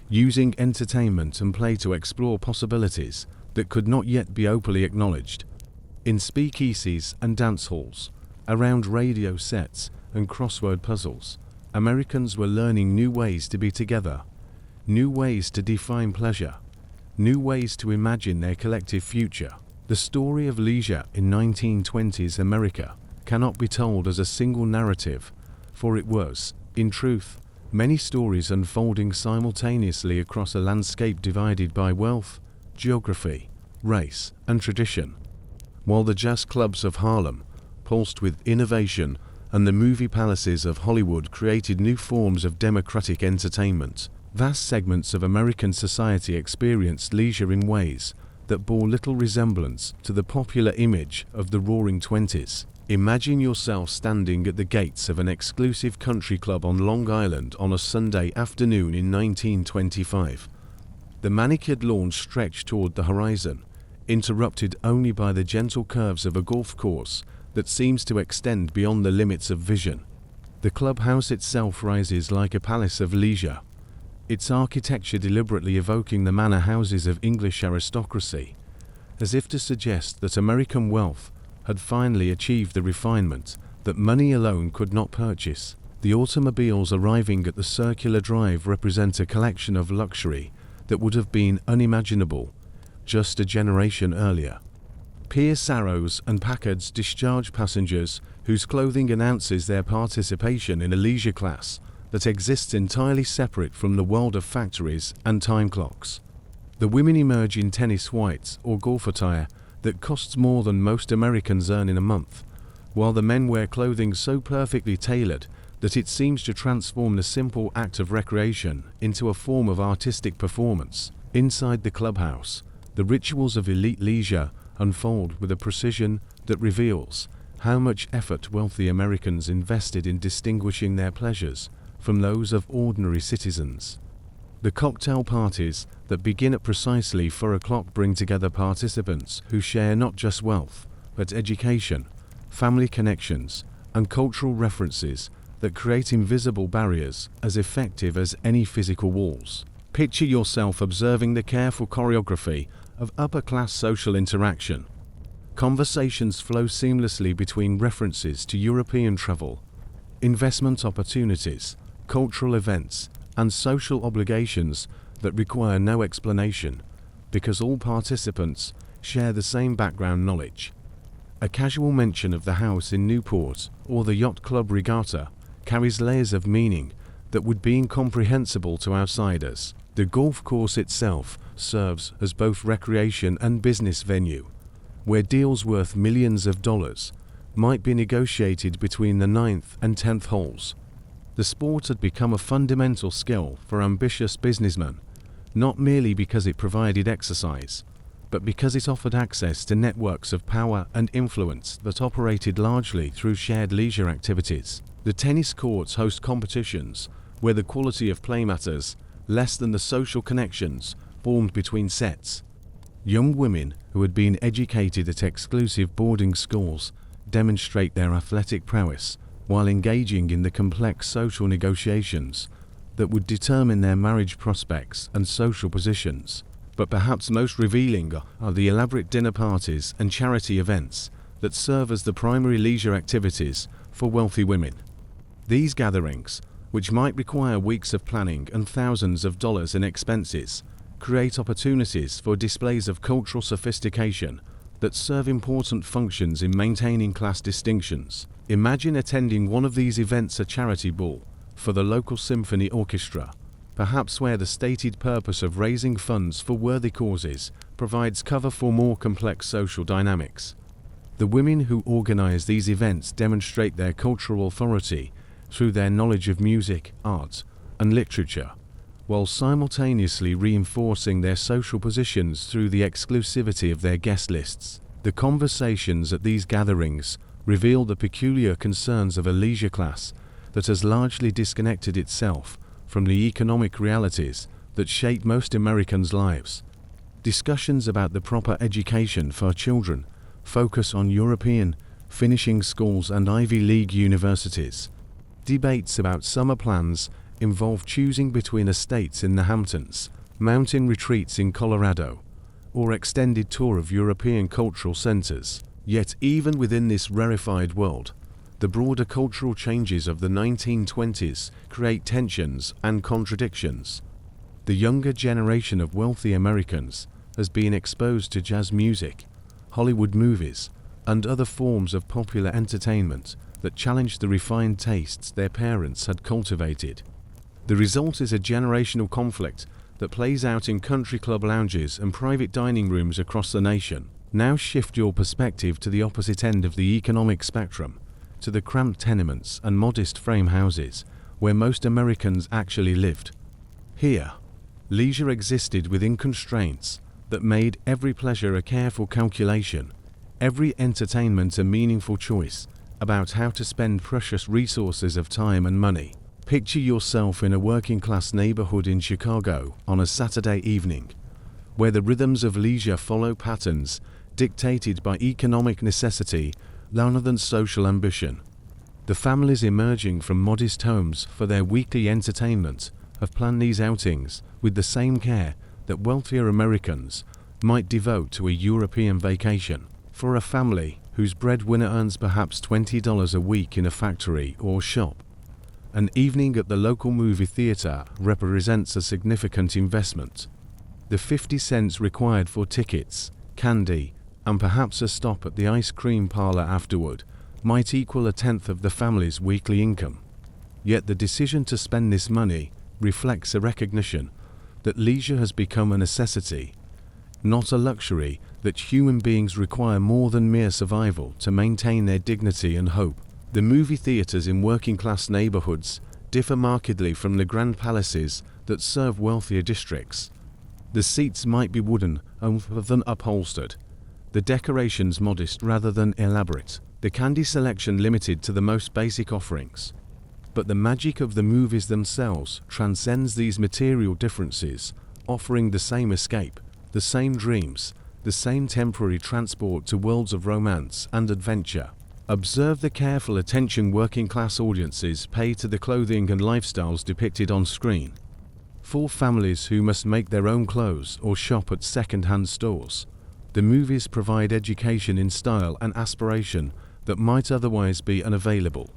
using entertainment and play to explore possibilities that could not yet be openly acknowledged. In speakeasies and dance halls, around radio sets and crossword puzzles, Americans were learning new ways to be together, new ways to define pleasure, new ways to imagine their collective future. The story of leisure in 1920s America cannot be told as a single narrative, for it was, in truth, many stories unfolding simultaneously across a landscape divided by wealth, geography, race, and tradition. While the jazz clubs of Harlem pulsed with innovation and the movie palaces of Hollywood created new forms of democratic entertainment, vast segments of American society experienced leisure in ways that bore little resemblance to the popular image of the Roaring Twenties. Imagine yourself standing at the gates of an exclusive country club on Long Island on a Sunday afternoon in 1925. The manicured lawn stretched toward the horizon, interrupted only by the gentle curves of a golf course that seems to extend beyond the limits of vision. The clubhouse itself rises like a palace of leisure, its architecture deliberately evoking the manor houses of English aristocracy, as if to suggest that American wealth had finally achieved the refinement that money alone could not purchase. The automobiles arriving at the circular drive represent a collection of luxury that would have been unimaginable just a generation earlier. Pierce Arrows and Packards discharge passengers whose clothing announces their participation in a leisure class that exists entirely separate from the world of factories and time clocks. The women emerge in tennis whites or golf attire that costs more than most Americans earn in a month, while the men wear clothing so perfectly tailored that it seems to transform the simple act of recreation into a form of artistic performance. Inside the clubhouse, the rituals of elite leisure unfold with a precision that reveals how much effort wealthy Americans invested in distinguishing their pleasures from those of ordinary citizens. The cocktail parties that begin at precisely 4 o'clock bring together participants who share not just wealth, but education, family connections, and cultural references that create invisible barriers as effective as any physical walls. Picture yourself observing the careful choreography of upper-class social interaction. Conversations flow seamlessly between references to European travel, investment opportunities, cultural events, and social obligations that require no explanation, because all participants share the same background knowledge. A casual mention of the house in Newport or the yacht club regatta carries layers of meaning that would be incomprehensible to outsiders. The golf course itself serves as both recreation and business venue, where deals worth millions of dollars might be negotiated between the 9th and 10th holes. The sport had become a fundamental skill for ambitious businessmen, not merely because it provided exercise, but because it offered access to networks of power and influence that operated largely through shared leisure activities. The tennis courts host competitions where the quality of play matters less than the social connections formed between sets. Young women who had been educated at exclusive boarding schools demonstrate their athletic prowess while engaging in the complex social negotiations that would determine their marriage prospects and social positions. But perhaps most revealing are the elaborate dinner parties and charity events that serve as the primary leisure activities for wealthy women. These gatherings, which might require weeks of planning and thousands of dollars in expenses, create opportunities for displays of cultural sophistication that serve important functions in maintaining class distinctions. Imagine attending one of these events, a charity ball for the local symphony orchestra, perhaps where the stated purpose of raising funds for worthy causes provides cover for more complex social dynamics. The women who organize these events demonstrate their cultural authority through their knowledge of music, art, and literature, while simultaneously reinforcing their social positions through the exclusivity of their guest lists. The conversations at these gatherings reveal the peculiar concerns of a leisure class that has largely disconnected itself from the economic realities that shape most Americans' lives. Discussions about the proper education for children focus on European finishing schools and Ivy League universities. Debates about summer plans involve choosing between estates in the Hamptons, mountain retreats in Colorado, or extended tour of European cultural centers. Yet even within this rarefied world, the broader cultural changes of the 1920s create tensions and contradictions. The younger generation of wealthy Americans has been exposed to jazz music, Hollywood movies, and other forms of popular entertainment that challenge the refined tastes their parents had cultivated. The result is a generational conflict that plays out in country club lounges and private dining rooms across the nation. Now shift your perspective to the opposite end of the economic spectrum, to the cramped tenements and modest frame houses where most Americans actually lived. Here, leisure existed within constraints that made every pleasure a careful calculation, every entertainment a meaningful choice about how to spend precious resources of time and money. Picture yourself in a working-class neighborhood in Chicago on a Saturday evening, where the rhythms of leisure follow patterns dictated by economic necessity rather than social ambition. The families emerging from modest homes for their weekly entertainment have planned these outings with the same care that wealthier Americans might devote to a European vacation. For a family whose breadwinner earns perhaps $20 a week in a factory or shop, an evening at the local movie theater represents a significant investment. The 50 cents required for tickets, candy, and perhaps a stop at the ice cream parlor afterward might equal a tenth of the family's weekly income. Yet the decision to spend this money reflects a recognition that leisure has become a necessity, not a luxury, that human beings require more than mere survival to maintain their dignity and hope. The movie theaters in working-class neighborhoods differ markedly from the grand palaces that serve wealthier districts. The seats might be wooden rather than upholstered, the decorations modest rather than elaborate, the candy selection limited to the most basic offerings. But the magic of the movies themselves transcends these material differences, offering the same escape, the same dreams, the same temporary transport to worlds of romance and adventure. Observe the careful attention working-class audiences pay to the clothing and lifestyles depicted on screen. For families who must make their own clothes or shop at second-hand stores, the movies provide education in style and aspiration that might otherwise be unavailable.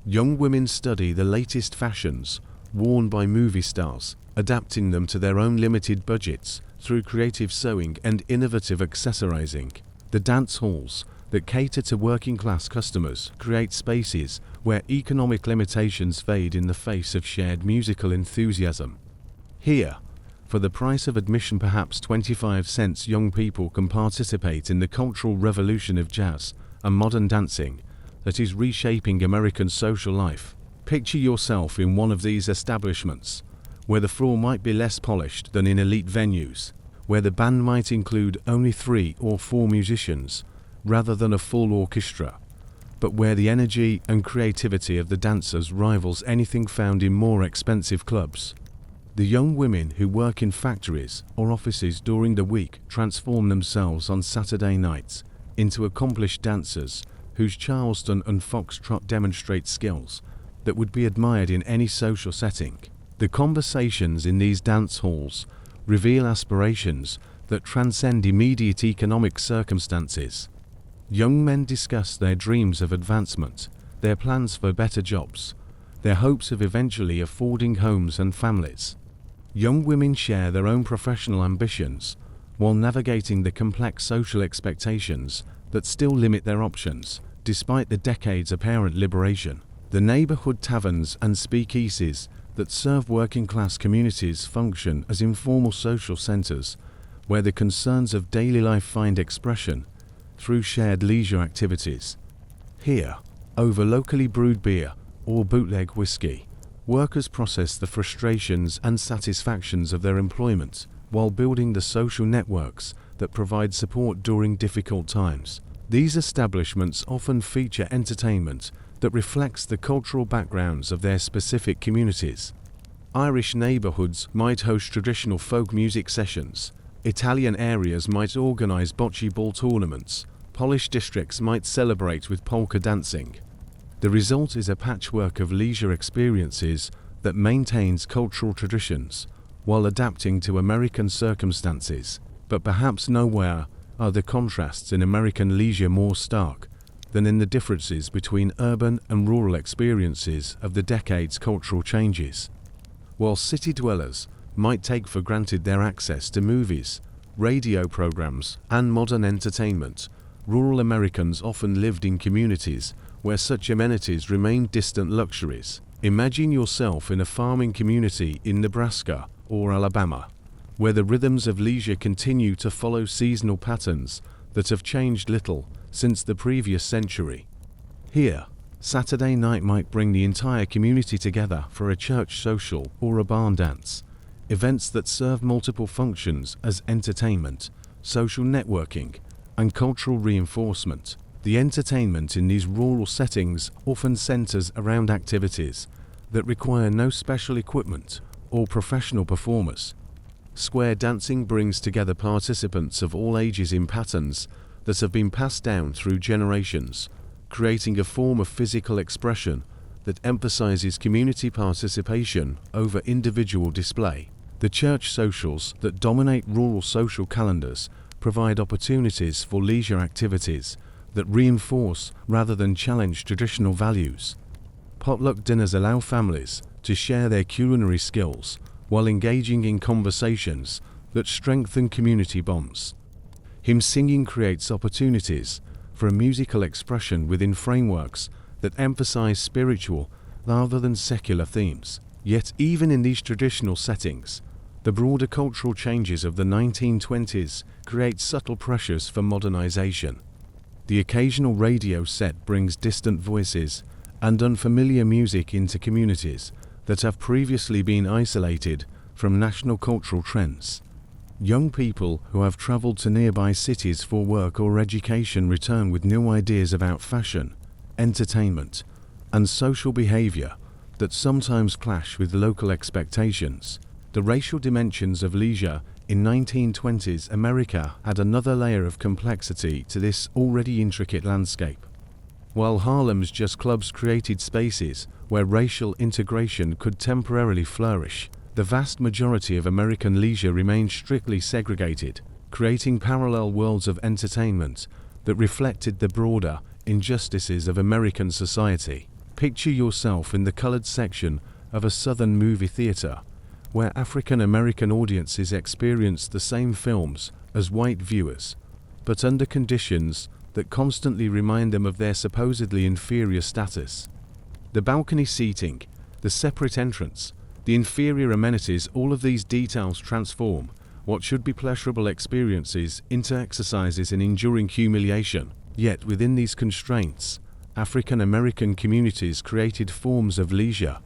Young women study the latest fashions worn by movie stars, adapting them to their own limited budgets through creative sewing and innovative accessorizing. The dance halls that cater to working-class customers create spaces where economic limitations fade in the face of shared musical enthusiasm. Here, for the price of admission perhaps 25 cents, young people can participate in the cultural revolution of jazz and modern dancing that is reshaping American social life. Picture yourself in one of these establishments, where the floor might be less polished than in elite venues, where the band might include only 3 or 4 musicians, rather than a full orchestra, but where the energy and creativity of the dancers rivals anything found in more expensive clubs. The young women who work in factories or offices during the week transform themselves on Saturday nights into accomplished dancers whose Charleston and Foxtrot demonstrate skills that would be admired in any social setting. The conversations in these dance halls reveal aspirations that transcend immediate economic circumstances. Young men discuss their dreams of advancement, their plans for better jobs, their hopes of eventually affording homes and families. Young women share their own professional ambitions while navigating the complex social expectations that still limit their options, despite the decade's apparent liberation. The neighborhood taverns and speakeasies that serve working-class communities function as informal social centers where the concerns of daily life find expression through shared leisure activities. Here, over locally brewed beer or bootleg whiskey, Workers process the frustrations and satisfactions of their employment while building the social networks that provide support during difficult times. These establishments often feature entertainment that reflects the cultural backgrounds of their specific communities. Irish neighborhoods might host traditional folk music sessions. Italian areas might organize bocce ball tournaments. Polish districts might celebrate with polka dancing. The result is a patchwork of leisure experiences that maintains cultural traditions while adapting to American circumstances. But perhaps nowhere are the contrasts in American leisure more stark than in the differences between urban and rural experiences of the decade's cultural changes. While city dwellers might take for granted their access to movies, radio programs, and modern entertainment, rural Americans often lived in communities where such amenities remained distant luxuries. Imagine yourself in a farming community in Nebraska or Alabama, where the rhythms of leisure continue to follow seasonal patterns that have changed little since the previous century. Here, Saturday night might bring the entire community together for a church social or a barn dance, events that serve multiple functions as entertainment, social networking, and cultural reinforcement. The entertainment in these rural settings often centers around activities that require no special equipment or professional performers. Square dancing brings together participants of all ages in patterns that have been passed down through generations, creating a form of physical expression that emphasizes community participation over individual display. The church socials that dominate rural social calendars provide opportunities for leisure activities that reinforce rather than challenge traditional values. Potluck dinners allow families to share their culinary skills while engaging in conversations that strengthen community bonds. Hymn singing creates opportunities for a musical expression within frameworks that emphasize spiritual rather than secular themes. Yet even in these traditional settings, the broader cultural changes of the 1920s create subtle pressures for modernization. The occasional radio set brings distant voices and unfamiliar music into communities that have previously been isolated from national cultural trends. Young people who have traveled to nearby cities for work or education return with new ideas about fashion, entertainment, and social behavior that sometimes clash with local expectations. The racial dimensions of leisure in 1920s America add another layer of complexity to this already intricate landscape. While Harlem's jazz clubs created spaces where racial integration could temporarily flourish, the vast majority of American leisure remained strictly segregated, creating parallel worlds of entertainment that reflected the broader injustices of American society. Picture yourself in the colored section of a southern movie theater, where African American audiences experience the same films as white viewers, but under conditions that constantly remind them of their supposedly inferior status. The balcony seating, the separate entrance, the inferior amenities, all of these details transform what should be pleasurable experiences into exercises in enduring humiliation. Yet within these constraints, African American communities created forms of leisure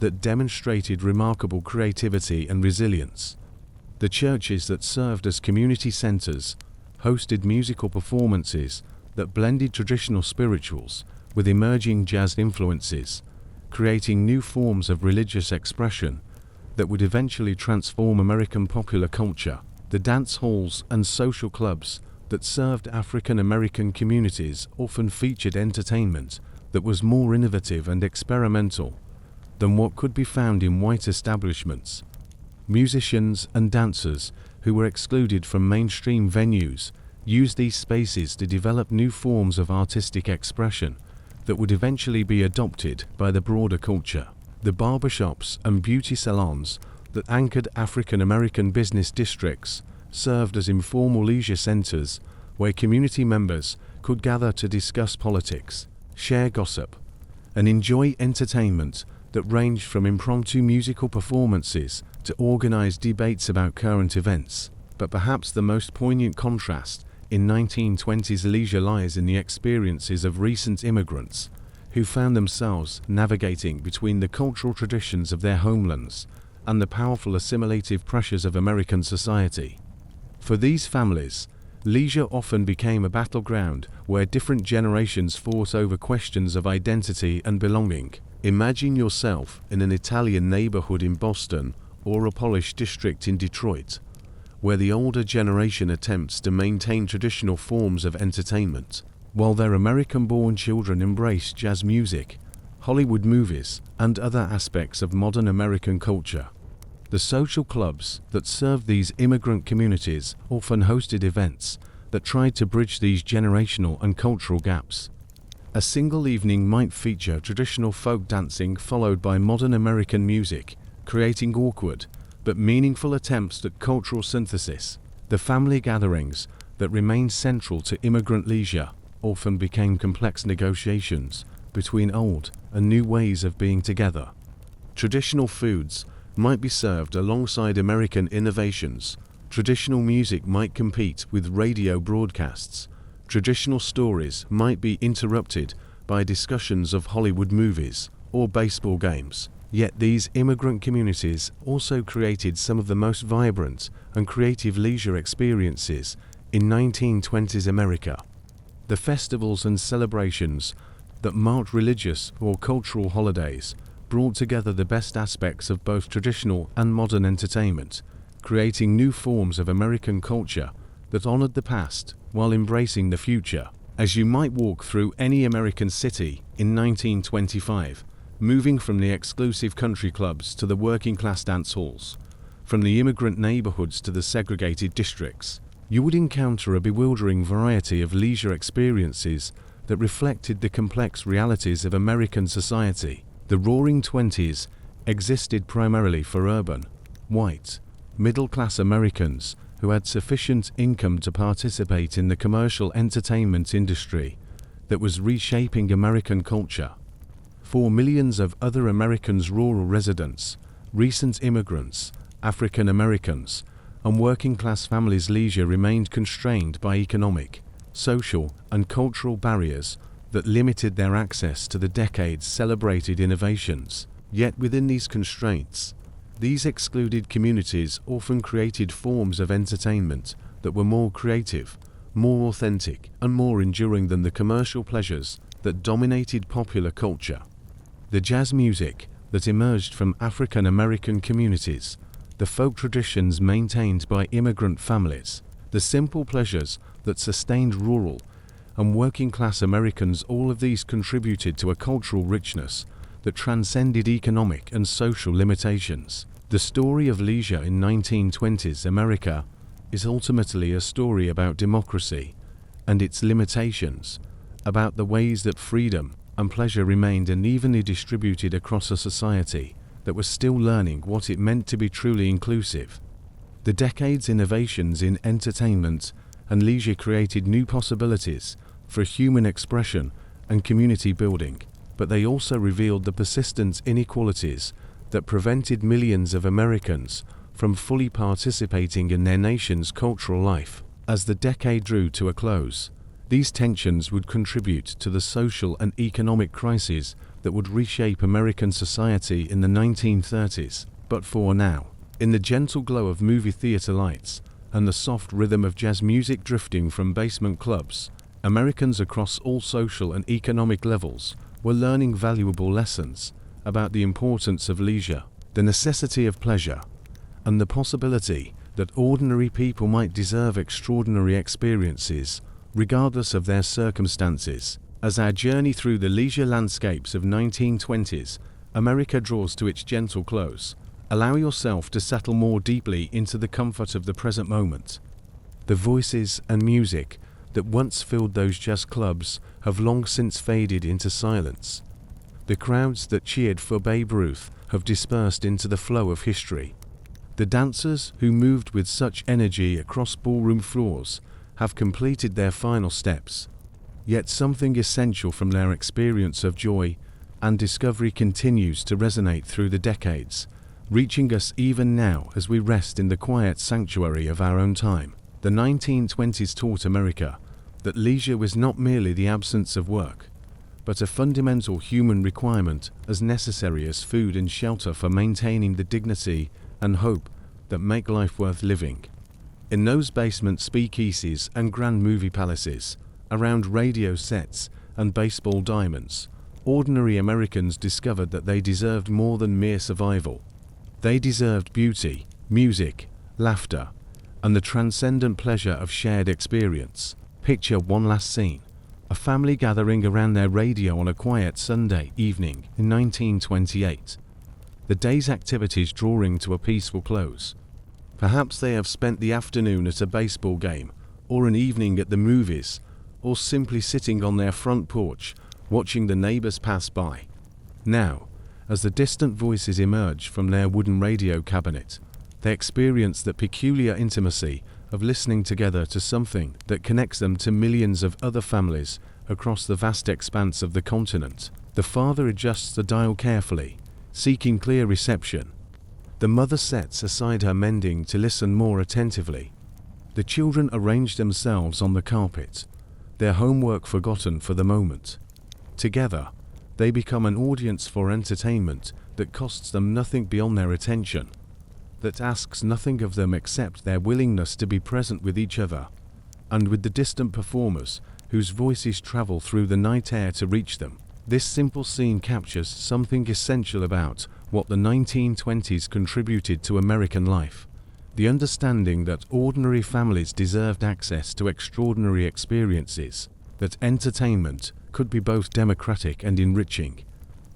that demonstrated remarkable creativity and resilience. The churches that served as community centers hosted musical performances that blended traditional spirituals with emerging jazz influences, creating new forms of religious expression that would eventually transform American popular culture. The dance halls and social clubs that served African American communities often featured entertainment that was more innovative and experimental than what could be found in white establishments. Musicians and dancers who were excluded from mainstream venues used these spaces to develop new forms of artistic expression that would eventually be adopted by the broader culture. The barbershops and beauty salons that anchored African American business districts served as informal leisure centers where community members could gather to discuss politics, share gossip, and enjoy entertainment that ranged from impromptu musical performances to organized debates about current events. But perhaps the most poignant contrast in 1920s leisure lies in the experiences of recent immigrants who found themselves navigating between the cultural traditions of their homelands and the powerful assimilative pressures of American society. For these families, leisure often became a battleground where different generations fought over questions of identity and belonging. Imagine yourself in an Italian neighborhood in Boston or a Polish district in Detroit, where the older generation attempts to maintain traditional forms of entertainment, while their American-born children embrace jazz music, Hollywood movies, and other aspects of modern American culture. The social clubs that served these immigrant communities often hosted events that tried to bridge these generational and cultural gaps. A single evening might feature traditional folk dancing followed by modern American music, creating awkward but meaningful attempts at cultural synthesis. The family gatherings that remained central to immigrant leisure often became complex negotiations between old and new ways of being together. Traditional foods might be served alongside American innovations. Traditional music might compete with radio broadcasts. Traditional stories might be interrupted by discussions of Hollywood movies or baseball games. Yet these immigrant communities also created some of the most vibrant and creative leisure experiences in 1920s America. The festivals and celebrations that marked religious or cultural holidays brought together the best aspects of both traditional and modern entertainment, creating new forms of American culture that honored the past while embracing the future. As you might walk through any American city in 1925, moving from the exclusive country clubs to the working-class dance halls, from the immigrant neighborhoods to the segregated districts, you would encounter a bewildering variety of leisure experiences that reflected the complex realities of American society. The Roaring Twenties existed primarily for urban, white, middle-class Americans who had sufficient income to participate in the commercial entertainment industry that was reshaping American culture. For millions of other Americans' rural residents, recent immigrants, African Americans, and working-class families' leisure remained constrained by economic, social, and cultural barriers that limited their access to the decades-celebrated innovations. Yet within these constraints, these excluded communities often created forms of entertainment that were more creative, more authentic, and more enduring than the commercial pleasures that dominated popular culture. The jazz music that emerged from African American communities, the folk traditions maintained by immigrant families, the simple pleasures that sustained rural and working-class Americans, all of these contributed to a cultural richness that transcended economic and social limitations. The story of leisure in 1920s America is ultimately a story about democracy and its limitations, about the ways that freedom and pleasure remained unevenly distributed across a society that was still learning what it meant to be truly inclusive. The decade's innovations in entertainment and leisure created new possibilities for human expression and community building, but they also revealed the persistent inequalities that prevented millions of Americans from fully participating in their nation's cultural life. As the decade drew to a close, these tensions would contribute to the social and economic crises that would reshape American society in the 1930s. But for now, in the gentle glow of movie theater lights and the soft rhythm of jazz music drifting from basement clubs, Americans across all social and economic levels were learning valuable lessons about the importance of leisure, the necessity of pleasure, and the possibility that ordinary people might deserve extraordinary experiences, regardless of their circumstances. As our journey through the leisure landscapes of 1920s America draws to its gentle close, allow yourself to settle more deeply into the comfort of the present moment. The voices and music that once filled those jazz clubs have long since faded into silence. The crowds that cheered for Babe Ruth have dispersed into the flow of history. The dancers who moved with such energy across ballroom floors have completed their final steps. Yet something essential from their experience of joy and discovery continues to resonate through the decades, reaching us even now as we rest in the quiet sanctuary of our own time. The 1920s taught America that leisure was not merely the absence of work, but a fundamental human requirement as necessary as food and shelter for maintaining the dignity and hope that make life worth living. In those basement speakeasies and grand movie palaces, around radio sets and baseball diamonds, ordinary Americans discovered that they deserved more than mere survival. They deserved beauty, music, laughter, and the transcendent pleasure of shared experience. Picture one last scene. A family gathering around their radio on a quiet Sunday evening in 1928. The day's activities drawing to a peaceful close. Perhaps they have spent the afternoon at a baseball game, or an evening at the movies, or simply sitting on their front porch, watching the neighbors pass by. Now, as the distant voices emerge from their wooden radio cabinet, they experience the peculiar intimacy of listening together to something that connects them to millions of other families across the vast expanse of the continent. The father adjusts the dial carefully, seeking clear reception. The mother sets aside her mending to listen more attentively. The children arrange themselves on the carpet, their homework forgotten for the moment. Together, they become an audience for entertainment that costs them nothing beyond their attention, that asks nothing of them except their willingness to be present with each other, and with the distant performers whose voices travel through the night air to reach them. This simple scene captures something essential about what the 1920s contributed to American life. The understanding that ordinary families deserved access to extraordinary experiences, that entertainment could be both democratic and enriching,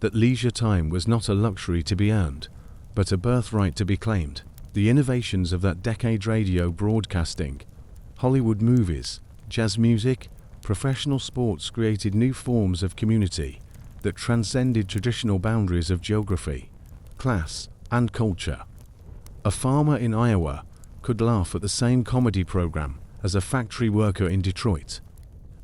that leisure time was not a luxury to be earned, but a birthright to be claimed. The innovations of that decade: radio broadcasting, Hollywood movies, jazz music, professional sports created new forms of community that transcended traditional boundaries of geography, class, and culture. A farmer in Iowa could laugh at the same comedy program as a factory worker in Detroit.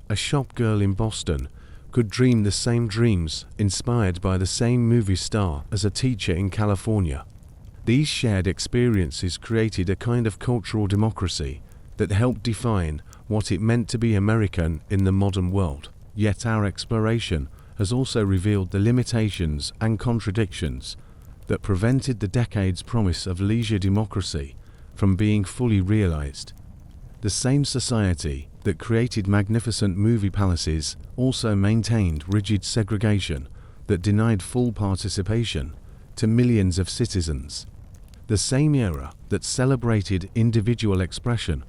A shop girl in Boston could dream the same dreams inspired by the same movie star as a teacher in California. These shared experiences created a kind of cultural democracy that helped define what it meant to be American in the modern world. Yet our exploration has also revealed the limitations and contradictions that prevented the decade's promise of leisure democracy from being fully realized. The same society that created magnificent movie palaces also maintained rigid segregation that denied full participation to millions of citizens. The same era that celebrated individual expression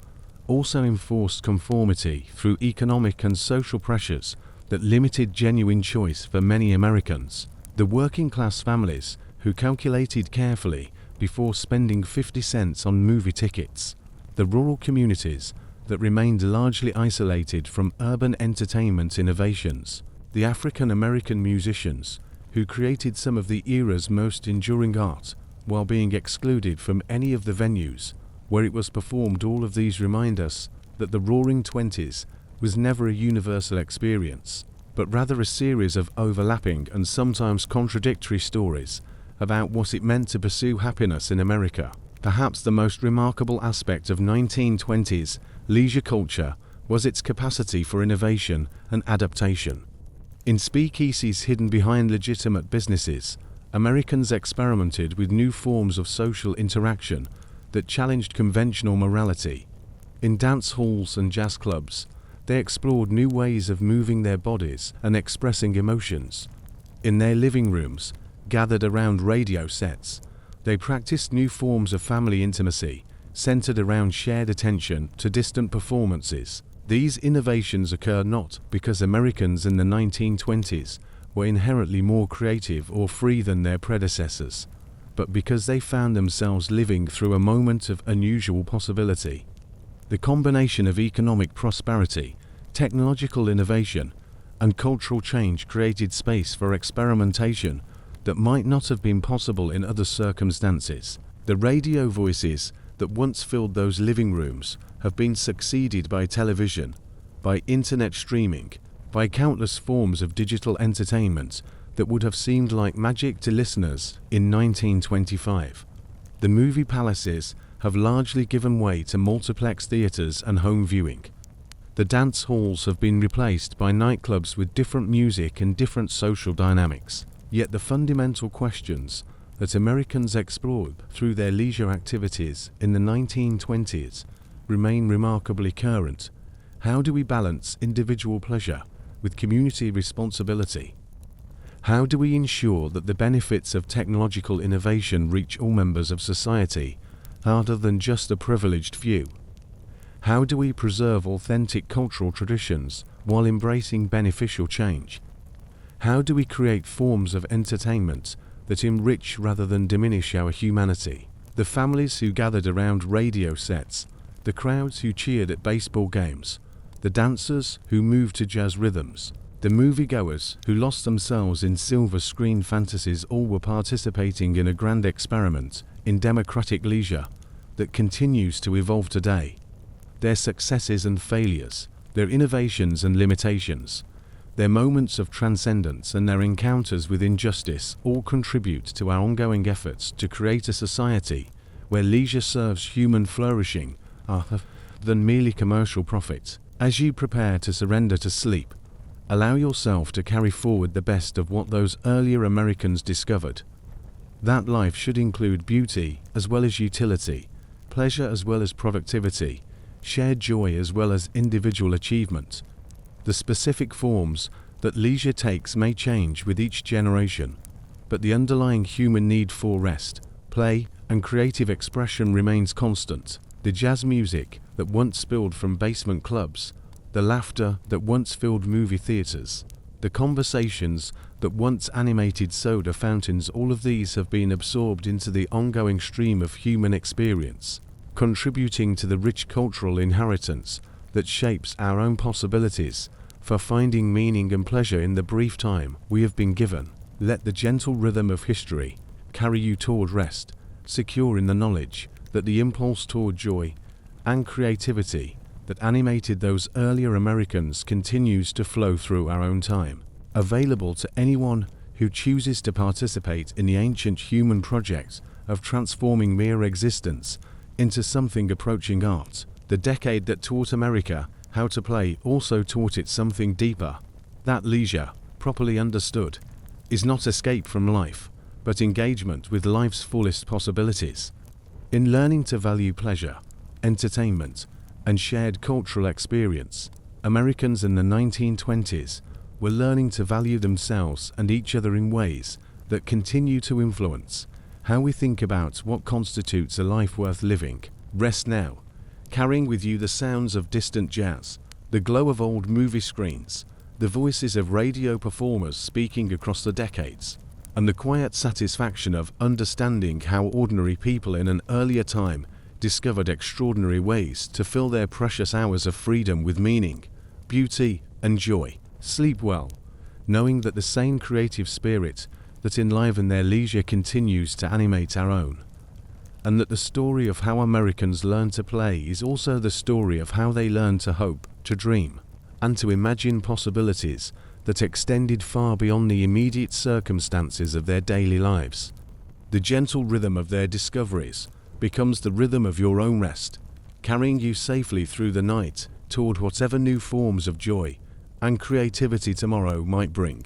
also enforced conformity through economic and social pressures that limited genuine choice for many Americans. The working-class families who calculated carefully before spending 50 cents on movie tickets. The rural communities that remained largely isolated from urban entertainment innovations. The African American musicians who created some of the era's most enduring art while being excluded from any of the venues where it was performed. All of these remind us that the Roaring Twenties was never a universal experience, but rather a series of overlapping and sometimes contradictory stories about what it meant to pursue happiness in America. Perhaps the most remarkable aspect of 1920s leisure culture was its capacity for innovation and adaptation. In speakeasies hidden behind legitimate businesses, Americans experimented with new forms of social interaction that challenged conventional morality. In dance halls and jazz clubs, they explored new ways of moving their bodies and expressing emotions. In their living rooms, gathered around radio sets, they practiced new forms of family intimacy, centered around shared attention to distant performances. These innovations occurred not because Americans in the 1920s were inherently more creative or free than their predecessors, but because they found themselves living through a moment of unusual possibility. The combination of economic prosperity, technological innovation, and cultural change created space for experimentation that might not have been possible in other circumstances. The radio voices that once filled those living rooms have been succeeded by television, by internet streaming, by countless forms of digital entertainment that would have seemed like magic to listeners in 1925. The movie palaces have largely given way to multiplex theaters and home viewing. The dance halls have been replaced by nightclubs with different music and different social dynamics. Yet the fundamental questions that Americans explored through their leisure activities in the 1920s remain remarkably current. How do we balance individual pleasure with community responsibility? How do we ensure that the benefits of technological innovation reach all members of society, rather than just a privileged few? How do we preserve authentic cultural traditions while embracing beneficial change? How do we create forms of entertainment that enrich rather than diminish our humanity? The families who gathered around radio sets, the crowds who cheered at baseball games, the dancers who moved to jazz rhythms, the moviegoers who lost themselves in silver screen fantasies, all were participating in a grand experiment in democratic leisure that continues to evolve today. Their successes and failures, their innovations and limitations, their moments of transcendence and their encounters with injustice all contribute to our ongoing efforts to create a society where leisure serves human flourishing rather than merely commercial profit. As you prepare to surrender to sleep, allow yourself to carry forward the best of what those earlier Americans discovered. That life should include beauty as well as utility, pleasure as well as productivity, shared joy as well as individual achievement. The specific forms that leisure takes may change with each generation, but the underlying human need for rest, play, and creative expression remains constant. The jazz music that once spilled from basement clubs, the laughter that once filled movie theaters, the conversations that once animated soda fountains, all of these have been absorbed into the ongoing stream of human experience, contributing to the rich cultural inheritance that shapes our own possibilities for finding meaning and pleasure in the brief time we have been given. Let the gentle rhythm of history carry you toward rest, secure in the knowledge that the impulse toward joy and creativity that animated those earlier Americans continues to flow through our own time, available to anyone who chooses to participate in the ancient human project of transforming mere existence into something approaching art. The decade that taught America how to play also taught it something deeper, that leisure, properly understood, is not escape from life, but engagement with life's fullest possibilities. In learning to value pleasure, entertainment, and shared cultural experience, Americans in the 1920s were learning to value themselves and each other in ways that continue to influence how we think about what constitutes a life worth living. Rest now, carrying with you the sounds of distant jazz, the glow of old movie screens, the voices of radio performers speaking across the decades, and the quiet satisfaction of understanding how ordinary people in an earlier time discovered extraordinary ways to fill their precious hours of freedom with meaning, beauty, and joy. Sleep well, knowing that the same creative spirit that enlivened their leisure continues to animate our own, and that the story of how Americans learned to play is also the story of how they learned to hope, to dream, and to imagine possibilities that extended far beyond the immediate circumstances of their daily lives. The gentle rhythm of their discoveries becomes the rhythm of your own rest, carrying you safely through the night toward whatever new forms of joy and creativity tomorrow might bring.